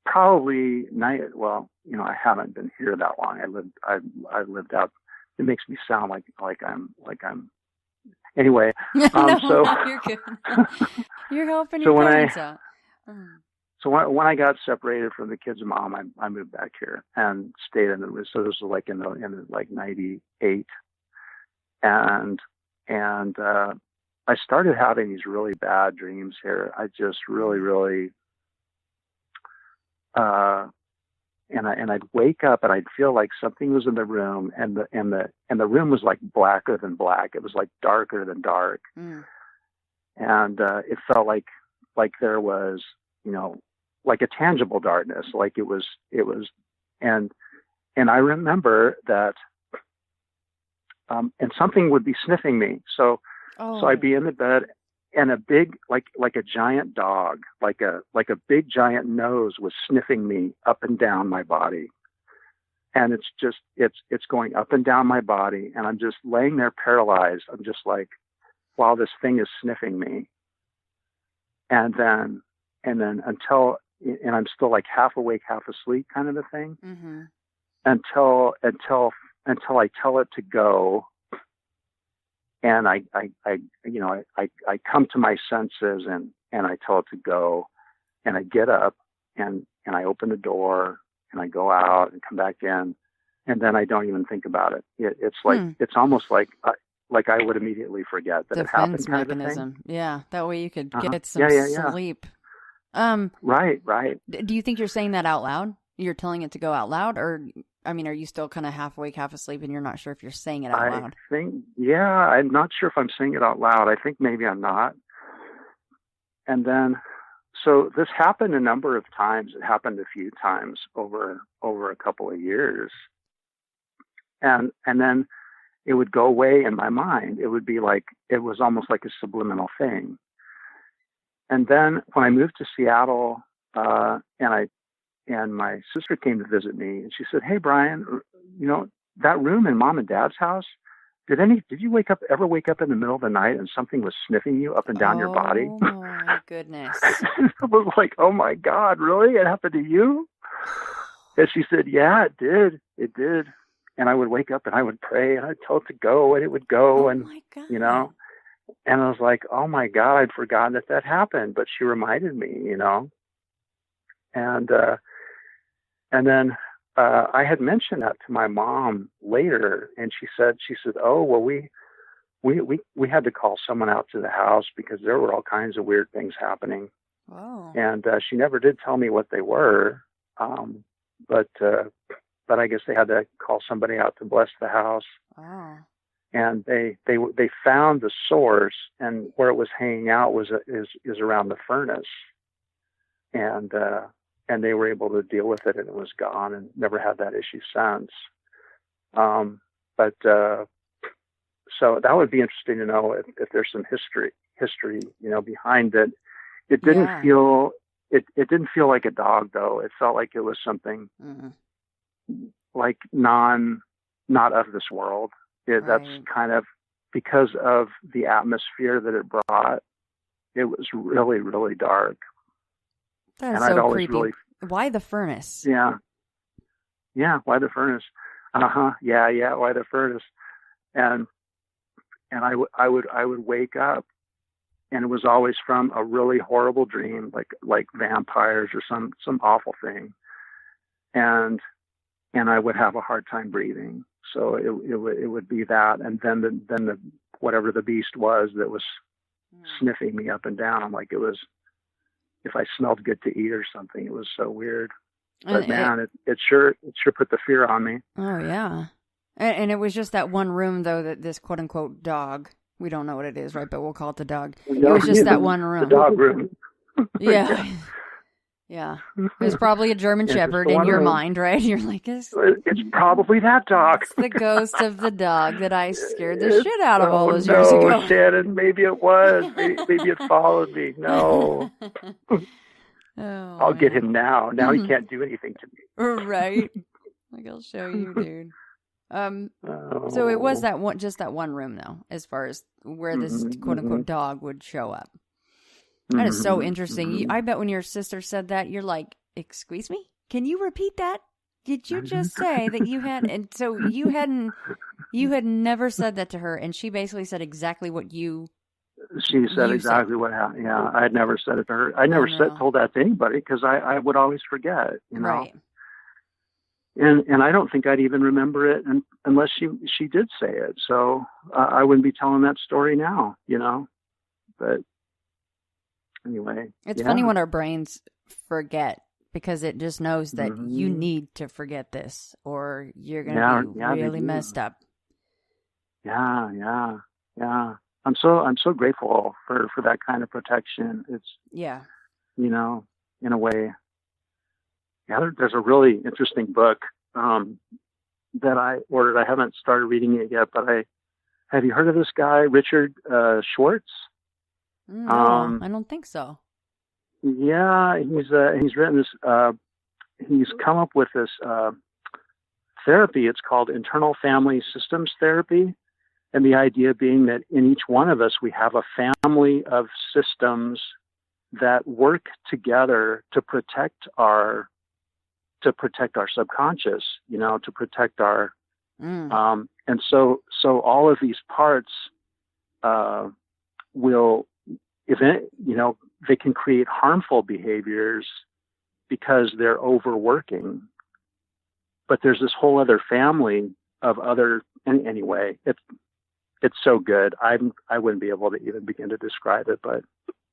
probably night. Well, I haven't been here that long. I lived out. It makes me sound like I'm. Anyway, No, so you're good. You're helping so your when parents out. So when I got separated from the kid's mom, I moved back here and stayed in the. So this was like in like '98, and I started having these really bad dreams here. I just really and I'd wake up and I'd feel like something was in the room, and the room was like blacker than black. It was like darker than dark, and it felt like there was like a tangible darkness, like it was, and I remember that, and something would be sniffing me. So I'd be in the bed, and a big, like a giant dog, like a big giant nose was sniffing me up and down my body. And it's going up and down my body. And I'm just laying there paralyzed. I'm just like, wow, this thing is sniffing me. And then until, and I'm still like half awake, half asleep kind of a thing, until I tell it to go. And I come to my senses, and I tell it to go, and I get up and I open the door and I go out and come back in, and then I don't even think about it. It's like, it's almost like I would immediately forget that it happened. Defense mechanism. Yeah. That way you could get some sleep. Right. Do you think you're saying that out loud? You're telling it to go out loud, or I mean, are you still kind of half awake, half asleep, and you're not sure if you're saying it out loud? I think, I'm not sure if I'm saying it out loud. I think maybe I'm not. And then, so this happened a number of times. It happened a few times over a couple of years. And then it would go away in my mind. It would be like, it was almost like a subliminal thing. And then when I moved to Seattle, and my sister came to visit me, and she said, "Hey, Brian, that room in Mom and Dad's house, did you ever wake up in the middle of the night and something was sniffing you up and down your body?" Oh my goodness. I was like, "Oh my God, really? It happened to you?" And she said, "Yeah, it did. It did." And I would wake up and I would pray and I'd tell it to go, and it would go. And I was like, "Oh my God, I'd forgotten that happened." But she reminded me, And then I had mentioned that to my mom later, and she said, "Oh, well, we had to call someone out to the house because there were all kinds of weird things happening." Oh. And she never did tell me what they were, but I guess they had to call somebody out to bless the house. Oh. And they found the source, and where it was hanging out is around the furnace, and they were able to deal with it, and it was gone, and never had that issue since. So that would be interesting to know if there's some history, behind it. It didn't feel, it didn't feel like a dog though. It felt like it was something like not of this world. That's kind of because of the atmosphere that it brought. It was really, really dark. That's and so I'd always creepy. Why the furnace? Yeah. Why the furnace? Yeah. Why the furnace? And I would wake up, and it was always from a really horrible dream, like vampires or some awful thing, and I would have a hard time breathing. So it would be that, and then the whatever the beast was that was sniffing me up and down, like it was. If I smelled good to eat or something, it was so weird. But it sure put the fear on me. Oh yeah, and it was just that one room though that this quote unquote dog, we don't know what it is, right? But we'll call it the dog. It was just that one room. The dog room. Yeah. Yeah. It was probably a German Shepherd in your mind, right? You're like, it's probably that dog. It's the ghost of the dog that I scared the shit out of all those years ago. No, Shannon, maybe it was. Maybe it followed me. No. I'll get him now. Now he can't do anything to me. Right. Like, I'll show you, dude. So it was just that one room, though, as far as where this quote-unquote dog would show up. That is so interesting. I bet when your sister said that, you're like, excuse me? Can you repeat that? Did you just say that you had... And so you had never said that to her, and she basically said exactly what you... She said exactly what happened. Yeah, I had never said it to her. I never told that to anybody because I would always forget, you know. Right. And I don't think I'd even remember it unless she did say it. So I wouldn't be telling that story now, you know. But anyway. It's funny when our brains forget because it just knows that you need to forget this or you're going to be really messed up. Yeah. I'm so grateful for that kind of protection. It's, you know, in a way. Yeah, there's a really interesting book that I ordered. I haven't started reading it yet, but have you heard of this guy, Richard Schwartz? No, I don't think so. Yeah, he's written this. He's come up with this therapy. It's called internal family systems therapy, and the idea being that in each one of us we have a family of systems that work together to protect our subconscious, you know, to protect our, and so all of these parts, will, you know, they can create harmful behaviors because they're overworking, but there's this whole other family of anyway, it's so good. I wouldn't be able to even begin to describe it, but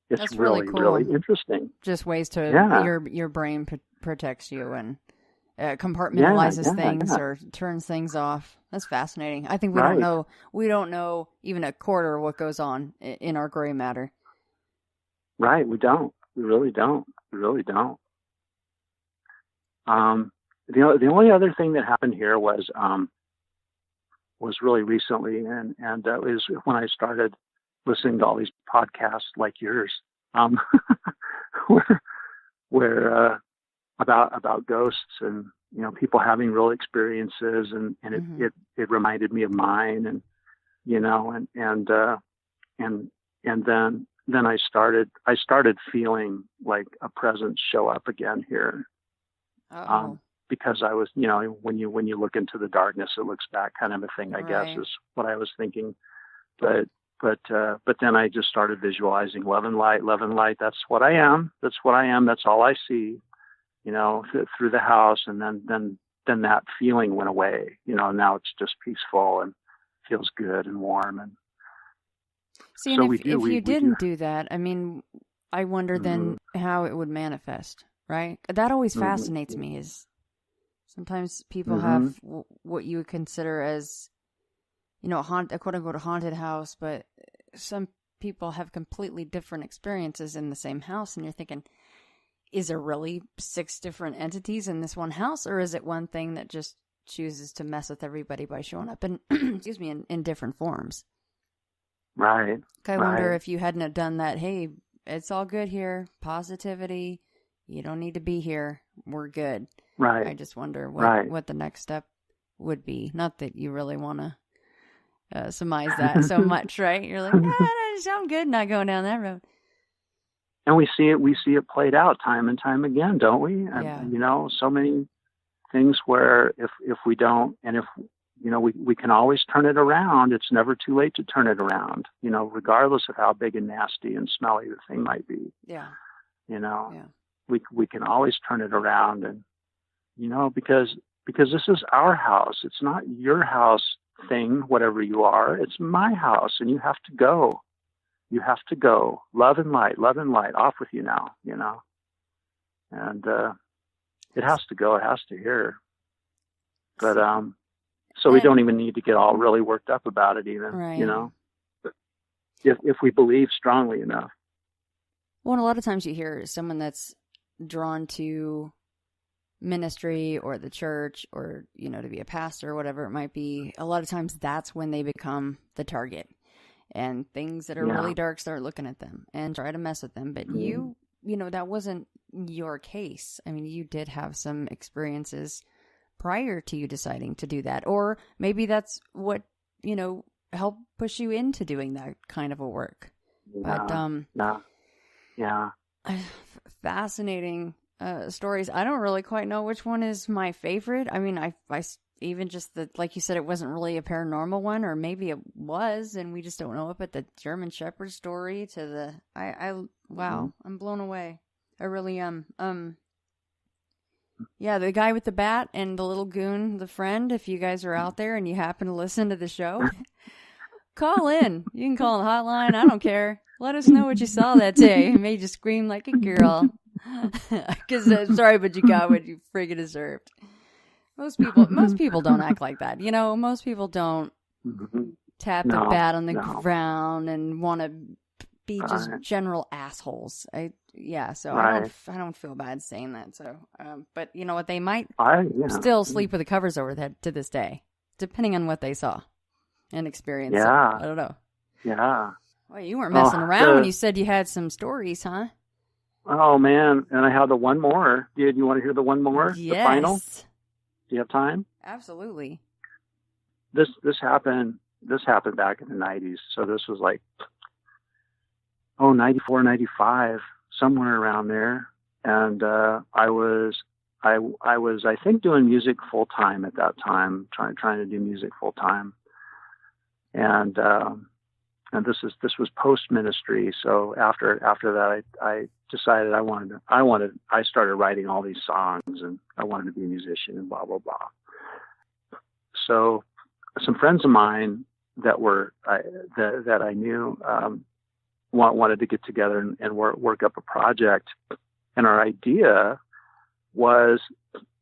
it's That's really cool. Really interesting. Just ways to your brain protects you and compartmentalizes things or turns things off. That's fascinating. I think we don't know even a quarter of what goes on in our gray matter. Right, we don't. We really don't. The only other thing that happened here was really recently, and that was when I started listening to all these podcasts like yours, where about ghosts and, you know, people having real experiences, and it reminded me of mine, and, you know, and then I started feeling like a presence show up again here. Because I was, you know, when you look into the darkness, it looks back, kind of a thing, I guess, is what I was thinking. But then I just started visualizing love and light. That's what I am. That's all I see, you know, through the house. And then that feeling went away, you know, now it's just peaceful and feels good and warm. And see, so if you didn't do that, I mean, I wonder then how it would manifest, right? That always fascinates me, is sometimes people have what you would consider as, you know, a quote-unquote haunted house, but some people have completely different experiences in the same house, and you're thinking, is there really 6 different entities in this one house, or is it one thing that just chooses to mess with everybody by showing up in, excuse me, in different forms? Right. I wonder if you hadn't have done that, hey, it's all good here, positivity, you don't need to be here, we're good. Right. I just wonder what the next step would be. Not that you really want to surmise that so much, right? You're like, that doesn't sound good, not going down that road. And we see it played out time and time again, don't we? Yeah. And, you know, so many things where if we don't, and if, you know, we can always turn it around. It's never too late to turn it around, you know, regardless of how big and nasty and smelly the thing might be. Yeah. You know, we can always turn it around, and, you know, because this is our house. It's not your house thing, whatever you are. It's my house, and you have to go. You have to go. Love and light, off with you now, you know. And it has to go. It has to here. But so we don't even need to get all really worked up about it, even, you know. But if we believe strongly enough. Well, a lot of times you hear someone that's drawn to ministry or the church or, to be a pastor or whatever it might be, a lot of times that's when they become the target. And things that are really dark start looking at them and try to mess with them. But you that wasn't your case. I mean, you did have some experiences prior to you deciding to do that. Or maybe that's what, helped push you into doing that kind of a work. But, fascinating stories. I don't really quite know which one is my favorite. I mean, I even just like you said, it wasn't really a paranormal one, or maybe it was, and we just don't know it. But the German Shepherd story to wow, I'm blown away. I really am. Yeah, the guy with the bat and the little goon, the friend. If you guys are out there and you happen to listen to the show, call in. You can call the hotline. I don't care. Let us know what you saw that day. You may just scream like a girl. Because sorry, but you got what you friggin' deserved. Most people don't act like that. Most people don't tap the bat on the ground and want to be just general assholes. So I don't feel bad saying that. So, but you know what? They might still sleep with the covers over their head to this day, depending on what they saw and experienced. Yeah. I don't know. Yeah. Well, you weren't messing around when you said you had some stories, huh? Oh man. And I have the one more. Do you want to hear the one more? Yes. The final? Do you have time? Absolutely. This happened back in the 90s. So this was like 94, 95, somewhere around there. And I was I think doing music full time at that time, trying to do music full time. And this was post ministry. So after that I decided I started writing all these songs, and I wanted to be a musician and blah, blah, blah. So some friends of mine that I knew, wanted to get together and work up a project. And our idea was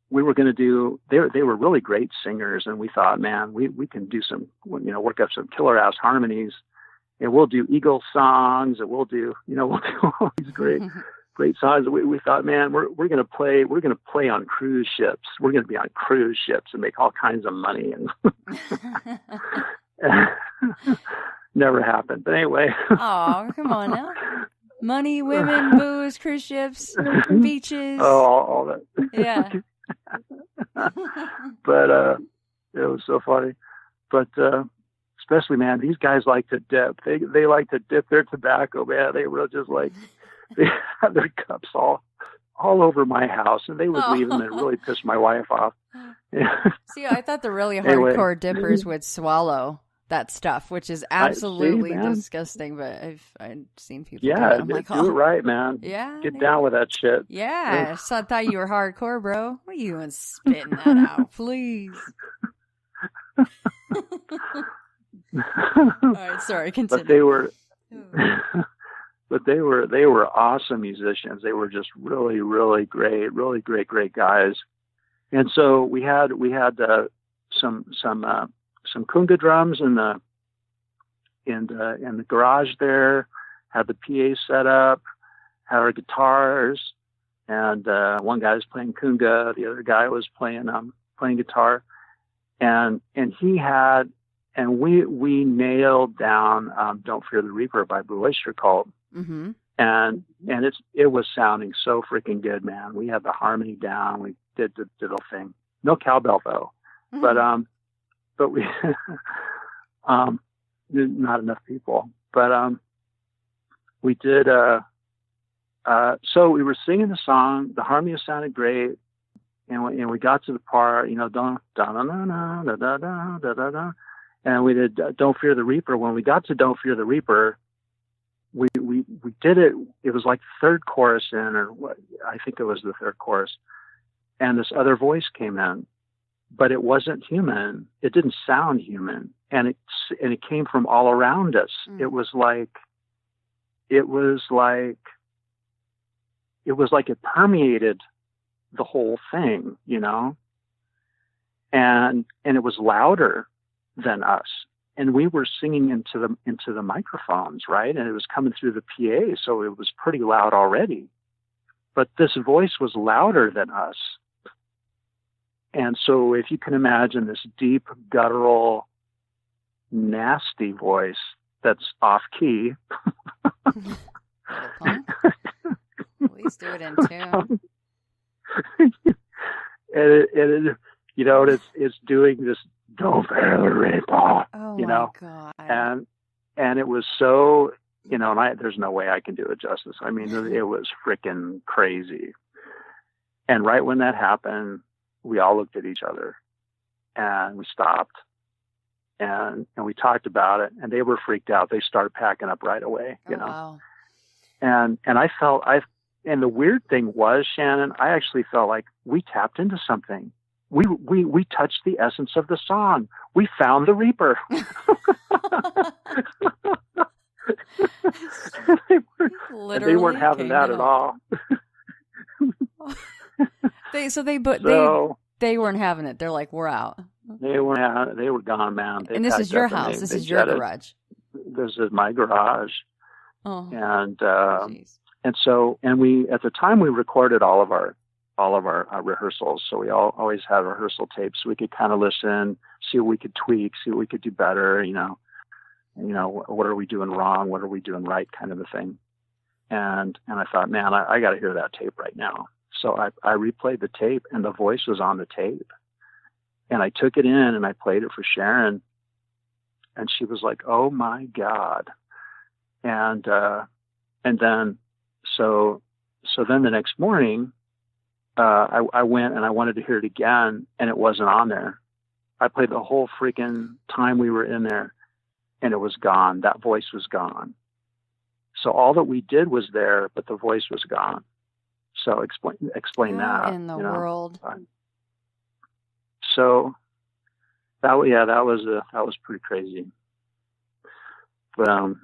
we were going to do, they were really great singers. And we thought, man, we can do some, work up some killer ass harmonies. And we'll do Eagle songs, and we'll do all these great songs. We thought, man, we're going to play on cruise ships. We're going to be on cruise ships and make all kinds of money. And never happened. But anyway. Oh, come on now. Money, women, booze, cruise ships, beaches. Oh, all that. Yeah. But it was so funny. But especially, man, these guys like to dip. They like to dip their tobacco, man. They were just like, they had their cups all over my house, and they would leave them, and it really pissed my wife off. See, I thought the really hardcore dippers would swallow that stuff, which is absolutely disgusting. But I've seen people. Yeah, do it. Do it right, man. Yeah, get down with that shit. Yeah, so I thought you were hardcore, bro. What are you doing spitting that out, please? All right, sorry, continue. But they were awesome musicians. They were just really, really great guys. And so we had some conga drums in the garage there. Had the PA set up. Had our guitars, and one guy was playing conga. The other guy was playing guitar, and he had. And we nailed down "Don't Fear the Reaper" by Blue Oyster Cult, and it was sounding so freaking good, man. We had the harmony down. We did the whole thing. No cowbell though, but we not enough people. But we did. So we were singing the song. The harmony sounded great, and we got to the part, da da da da da da da da da. And we did "Don't Fear the Reaper." When we got to "Don't Fear the Reaper," we did it. It was like the third chorus in, or what? I think it was the third chorus. And this other voice came in, but it wasn't human. It didn't sound human, and it came from all around us. It was like it permeated the whole thing, and it was louder than us, and we were singing into the microphones, right? And it was coming through the PA, so it was pretty loud already. but this voice was louder than us. And so if you can imagine this deep, guttural, nasty voice that's off key. Please do it in tune. and it's doing this, don't fail the reaper, Oh you my know, God. and it was so, and there's no way I can do it justice. I mean, it was freaking crazy. And right when that happened, we all looked at each other and we stopped and we talked about it, and they were freaked out. They started packing up right away, you know. Wow. And and the weird thing was, Shannon, I actually felt like we tapped into something. We touched the essence of the song. We found the Reaper. They weren't having that at all. They weren't having it. They're like, we're out. They were gone, man. And this is your house. This is your garage. This is my garage. Oh. And we, at the time, we recorded all of our rehearsals. So we always had rehearsal tapes, so we could kind of listen, see what we could tweak, see what we could do better. What are we doing wrong? What are we doing right? Kind of a thing. And I thought, man, I got to hear that tape right now. So I replayed the tape, and the voice was on the tape. And I took it in and I played it for Sharon, and she was like, "Oh my God!" And then then the next morning, I went and I wanted to hear it again, and it wasn't on there. I played the whole freaking time we were in there, and it was gone. That voice was gone. So all that we did was there, but the voice was gone. So explain How that in the world. So that was pretty crazy. But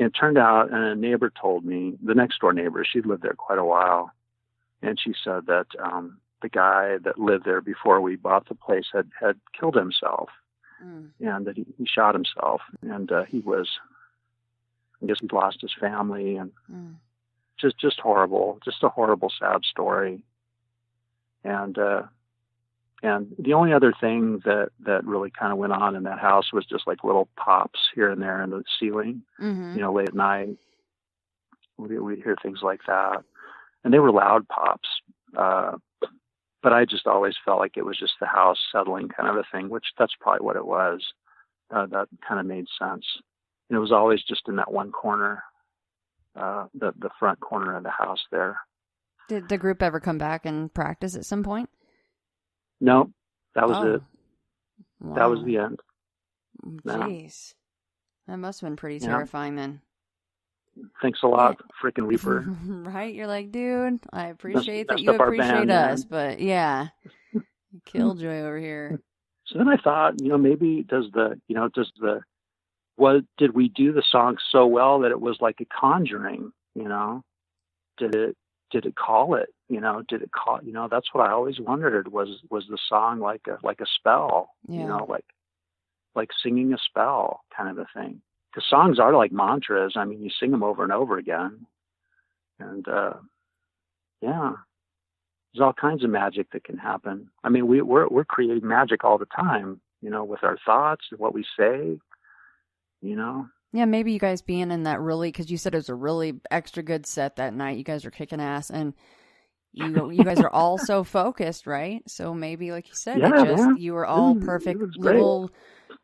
it turned out, and a neighbor told me, the next door neighbor, she'd lived there quite a while, and she said that the guy that lived there before we bought the place had killed himself, and that he shot himself, and I guess he'd lost his family, and just horrible, just a horrible, sad story. And the only other thing that really kind of went on in that house was just like little pops here and there in the ceiling, late at night. We'd hear things like that, and they were loud pops. But I just always felt like it was just the house settling kind of a thing, which that's probably what it was. That kind of made sense. And it was always just in that one corner, the front corner of the house there. Did the group ever come back and practice at some point? No, that was it. Wow. That was the end. Jeez. That must have been pretty terrifying then. Thanks a lot, freaking Reaper. Right? You're like, dude, I appreciate that you appreciate us, but yeah, killjoy over here. So then I thought, maybe did we do the song so well that it was like a conjuring, Did it call it, did it call, that's what I always wondered, was the song like a spell, like singing a spell kind of a thing. Because songs are like mantras. I mean, you sing them over and over again. And, there's all kinds of magic that can happen. I mean, we're creating magic all the time, with our thoughts and what we say, Yeah, maybe you guys being in that because you said it was a really extra good set that night. You guys were kicking ass, and you guys are all so focused, right? So maybe, like you said, you were all perfect little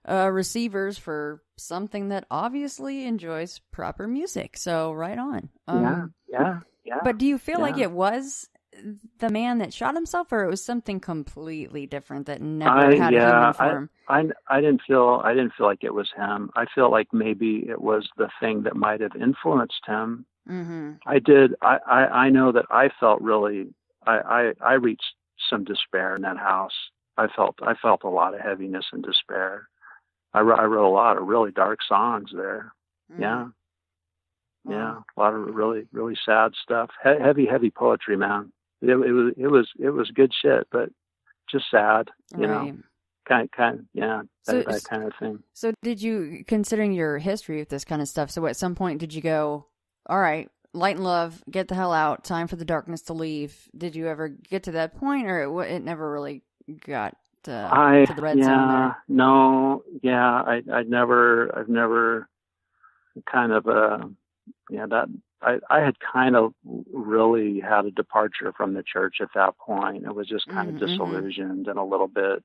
receivers for something that obviously enjoys proper music. So right on. Yeah. But do you feel like it was the man that shot himself, or it was something completely different that never had a human form? I didn't feel like it was him. I feel like maybe it was the thing that might have influenced him. Mm-hmm. I know that I felt really, I reached some despair in that house. I felt a lot of heaviness and despair. I wrote a lot of really dark songs there. Mm. Yeah. Wow. Yeah. A lot of really, really sad stuff. Heavy poetry, man. It was good shit, but just sad, kind of, that kind of thing. So did you, considering your history with this kind of stuff, so at some point did you go, all right, light and love, get the hell out, time for the darkness to leave. Did you ever get to that point, or it never really got to the red zone there? No, yeah, I've never kind of, I had kind of really had a departure from the church at that point. It was just kind of disillusioned and a little bit,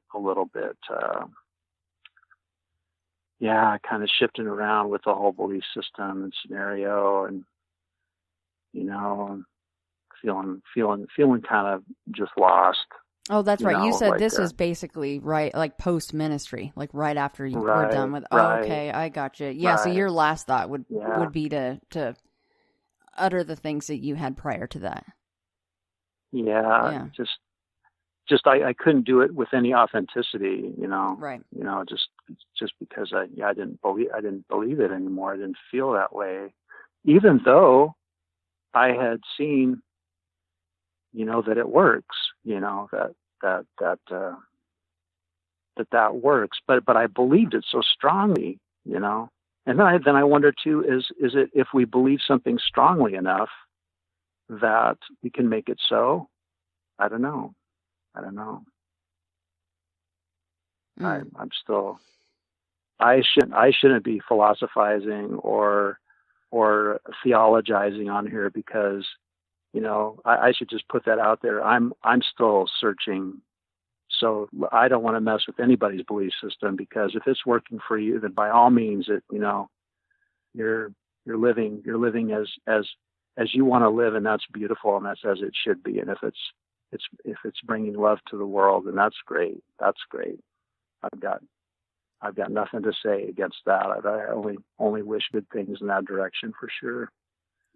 kind of shifting around with the whole belief system and scenario, and feeling kind of just lost. Oh, that's right. You said this was basically right, like post ministry, like right after you were done with. Oh, okay, I got you. Yeah. Right. So your last thought would be to utter the things that you had prior to that. Yeah. Just I couldn't do it with any authenticity, Right. Just because I didn't believe it anymore. I didn't feel that way, even though I had seen, that it works, that works, but I believed it so strongly, and then I wonder too, is it if we believe something strongly enough that we can make it so? I don't know. I'm still, I shouldn't be philosophizing or theologizing on here, because I should just put that out there. I'm still searching, so I don't want to mess with anybody's belief system, because if it's working for you, then by all means, you're living as you want to live, and that's beautiful, and that's as it should be. And if it's bringing love to the world, then that's great. That's great. I've got nothing to say against that. I only wish good things in that direction, for sure.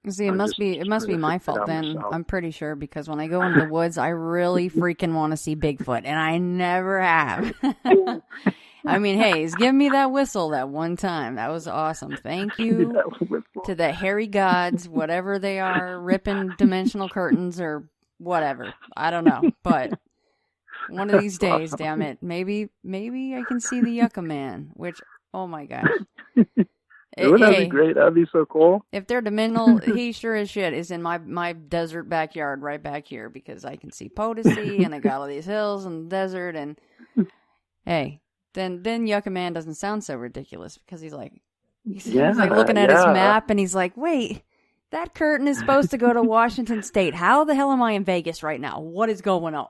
See, it must be my fault then. Myself. I'm pretty sure, because when I go into the woods, I really freaking want to see Bigfoot, and I never have. I mean, hey, he's giving me that whistle that one time. That was awesome. Thank you to the hairy gods, whatever they are, ripping dimensional curtains or whatever. I don't know, but one of these days, damn it, maybe I can see the Yucca Man, which, oh my gosh. Wouldn't that be great? That'd be so cool. If they're dimensional, he sure as shit is in my desert backyard right back here, because I can see Potosi and I got all these hills and the desert, and hey, then Yucca Man doesn't sound so ridiculous, because he's like looking at his map and he's like, wait, that curtain is supposed to go to Washington State. How the hell am I in Vegas right now? What is going on?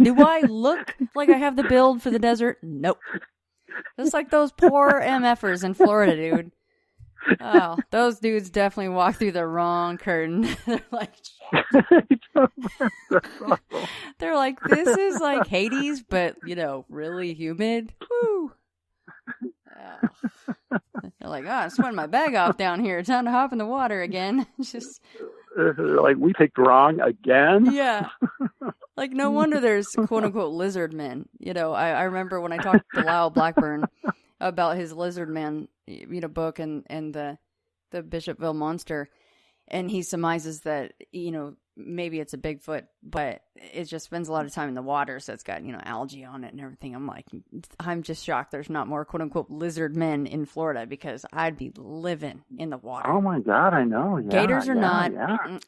Do I look like I have the build for the desert? Nope. Just like those poor MFers in Florida, dude. Oh, those dudes definitely walk through the wrong curtain. They're like, shit. They're like, this is like Hades, but, really humid. Woo. Oh. They're like, I'm sweating my bag off down here. Time to hop in the water again. Just they're like, we picked wrong again? Yeah. Like, no wonder there's quote-unquote lizard men. I remember when I talked to Lyle Blackburn about his lizard man, book and the Bishopville monster, and he surmises that maybe it's a Bigfoot, but it just spends a lot of time in the water, so it's got algae on it and everything. I'm just shocked there's not more quote unquote lizard men in Florida, because I'd be living in the water. Oh my God, I know. Yeah, Gators or not,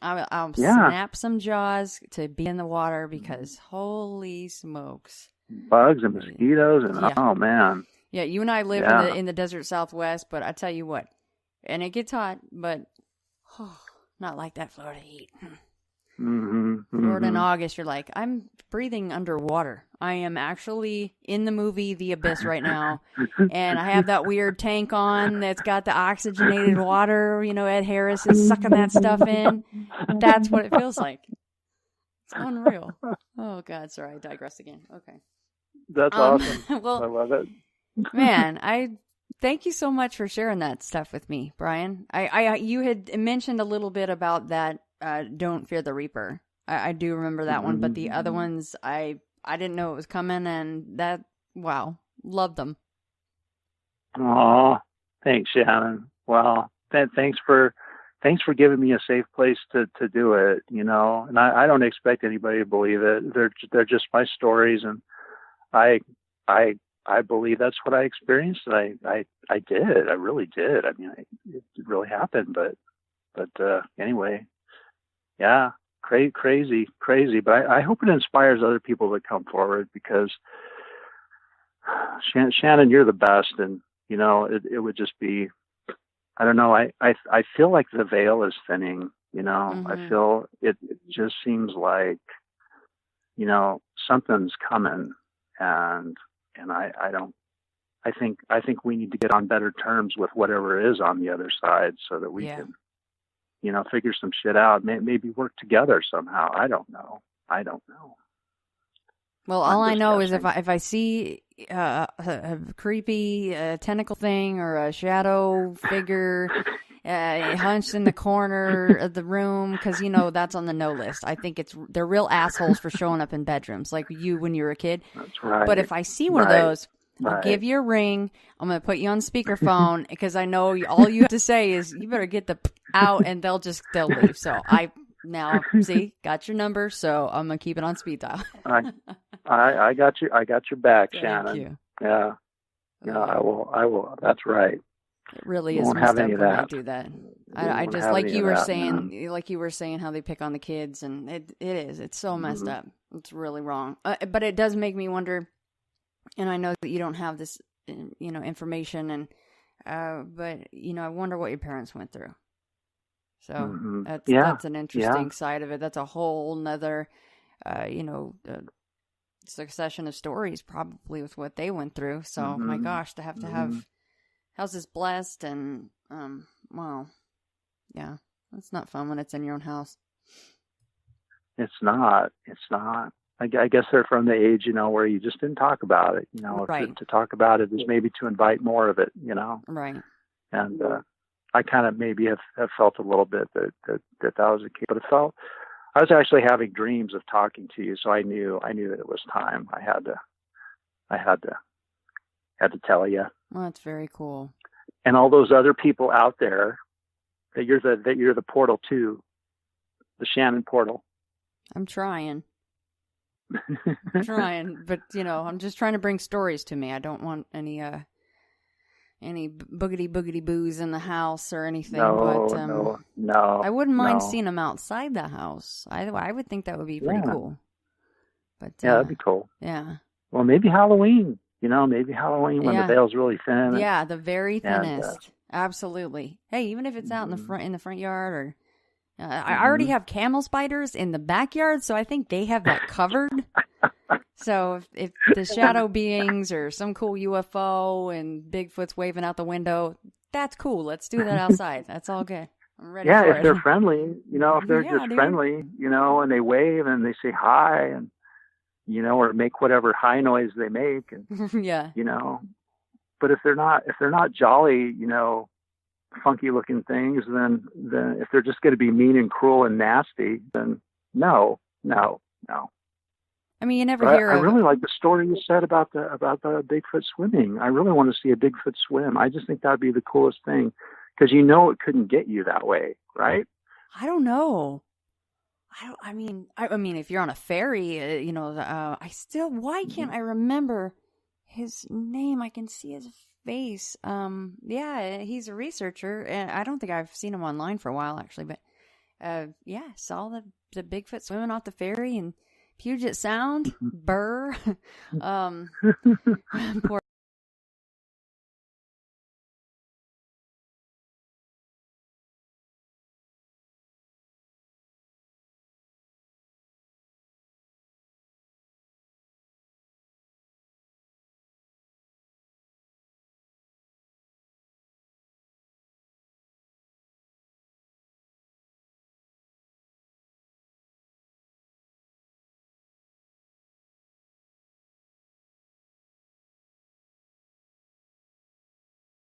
I'll snap some jaws to be in the water, because holy smokes, bugs and mosquitoes and oh man. Yeah, you and I live in the desert Southwest, but I tell you what, and it gets hot, but not like that Florida heat. Florida in August, you're like, I'm breathing underwater. I am actually in the movie The Abyss right now, and I have that weird tank on that's got the oxygenated water. Ed Harris is sucking that stuff in. That's what it feels like. It's unreal. Oh, God, sorry, I digressed again. Okay. That's awesome. Well, I love it. Man, I thank you so much for sharing that stuff with me, Brian. You had mentioned a little bit about that Don't Fear the Reaper. I do remember that one, but the other ones I didn't know it was coming, and that, wow, loved them. Oh, thanks, Shannon. Well, thanks for giving me a safe place to do it, and I don't expect anybody to believe it. They're just my stories, and I believe that's what I experienced, and I did. I really did. I mean, it really happened. But anyway, Yeah. Crazy. But I hope it inspires other people to come forward, because Shannon, you're the best. And, it would just be, I don't know. I feel like the veil is thinning, Mm-hmm. I feel it just seems like, something's coming, and I don't, I think we need to get on better terms with whatever is on the other side, so that we can, figure some shit out, maybe work together somehow. I don't know. Well, all I know is if I see a creepy tentacle thing or a shadow figure hunched in the corner of the room, because that's on the no list. I think they're real assholes for showing up in bedrooms, like you when you were a kid. That's right. But if I see one of those, I'll give you a ring. I'm going to put you on speakerphone, because I know all you have to say is, you better get the out, and they'll leave. So now, see, got your number, so I'm going to keep it on speed dial. I got you. I got your back, Thank Shannon. you. Yeah. Yeah, I will. That's right. It really is messed up when I do that. I just, like you were saying, how they pick on the kids, and it's so messed up. It's really wrong. But it does make me wonder, and I know that you don't have this, information, and but I wonder what your parents went through. So that's an interesting side of it. That's a whole nother, succession of stories, probably, with what they went through. So my gosh, to have houses blessed, and wow, yeah, it's not fun when it's in your own house. It's not. I guess they're from the age, where you just didn't talk about it. Right. To talk about it is maybe to invite more of it. Right. And I kind of maybe have felt a little bit that was the case, but I was actually having dreams of talking to you, so I knew that it was time. I had to tell you. Well, that's very cool. And all those other people out there, that you're the portal to, the Shannon portal. I'm trying. But I'm just trying to bring stories to me. I don't want any boogity boos in the house or anything. No. I wouldn't mind seeing them outside the house. I would think that would be pretty cool. But that'd be cool. Yeah. Well, maybe Halloween. Maybe Halloween when the veil's really thin. Yeah, the very thinnest. Absolutely. Hey, even if it's out in the front yard, or I already have camel spiders in the backyard, so I think they have that covered. So if the shadow beings or some cool UFO and Bigfoot's waving out the window, that's cool. Let's do that outside. That's all good. I'm ready for it. Yeah, if they're friendly, if they're just friendly, and they wave and they say hi, and or make whatever high noise they make, and yeah, But if they're not jolly, funky looking things, then if they're just going to be mean and cruel and nasty, then no. I mean, you never hear. I really like the story you said about the Bigfoot swimming. I really want to see a Bigfoot swim. I just think that'd be the coolest thing, because it couldn't get you that way, right? I don't know. I mean, if you're on a ferry, why can't I remember his name? I can see his face. Yeah, he's a researcher, and I don't think I've seen him online for a while, actually. But saw the Bigfoot swimming off the ferry in Puget Sound. Burr. Poor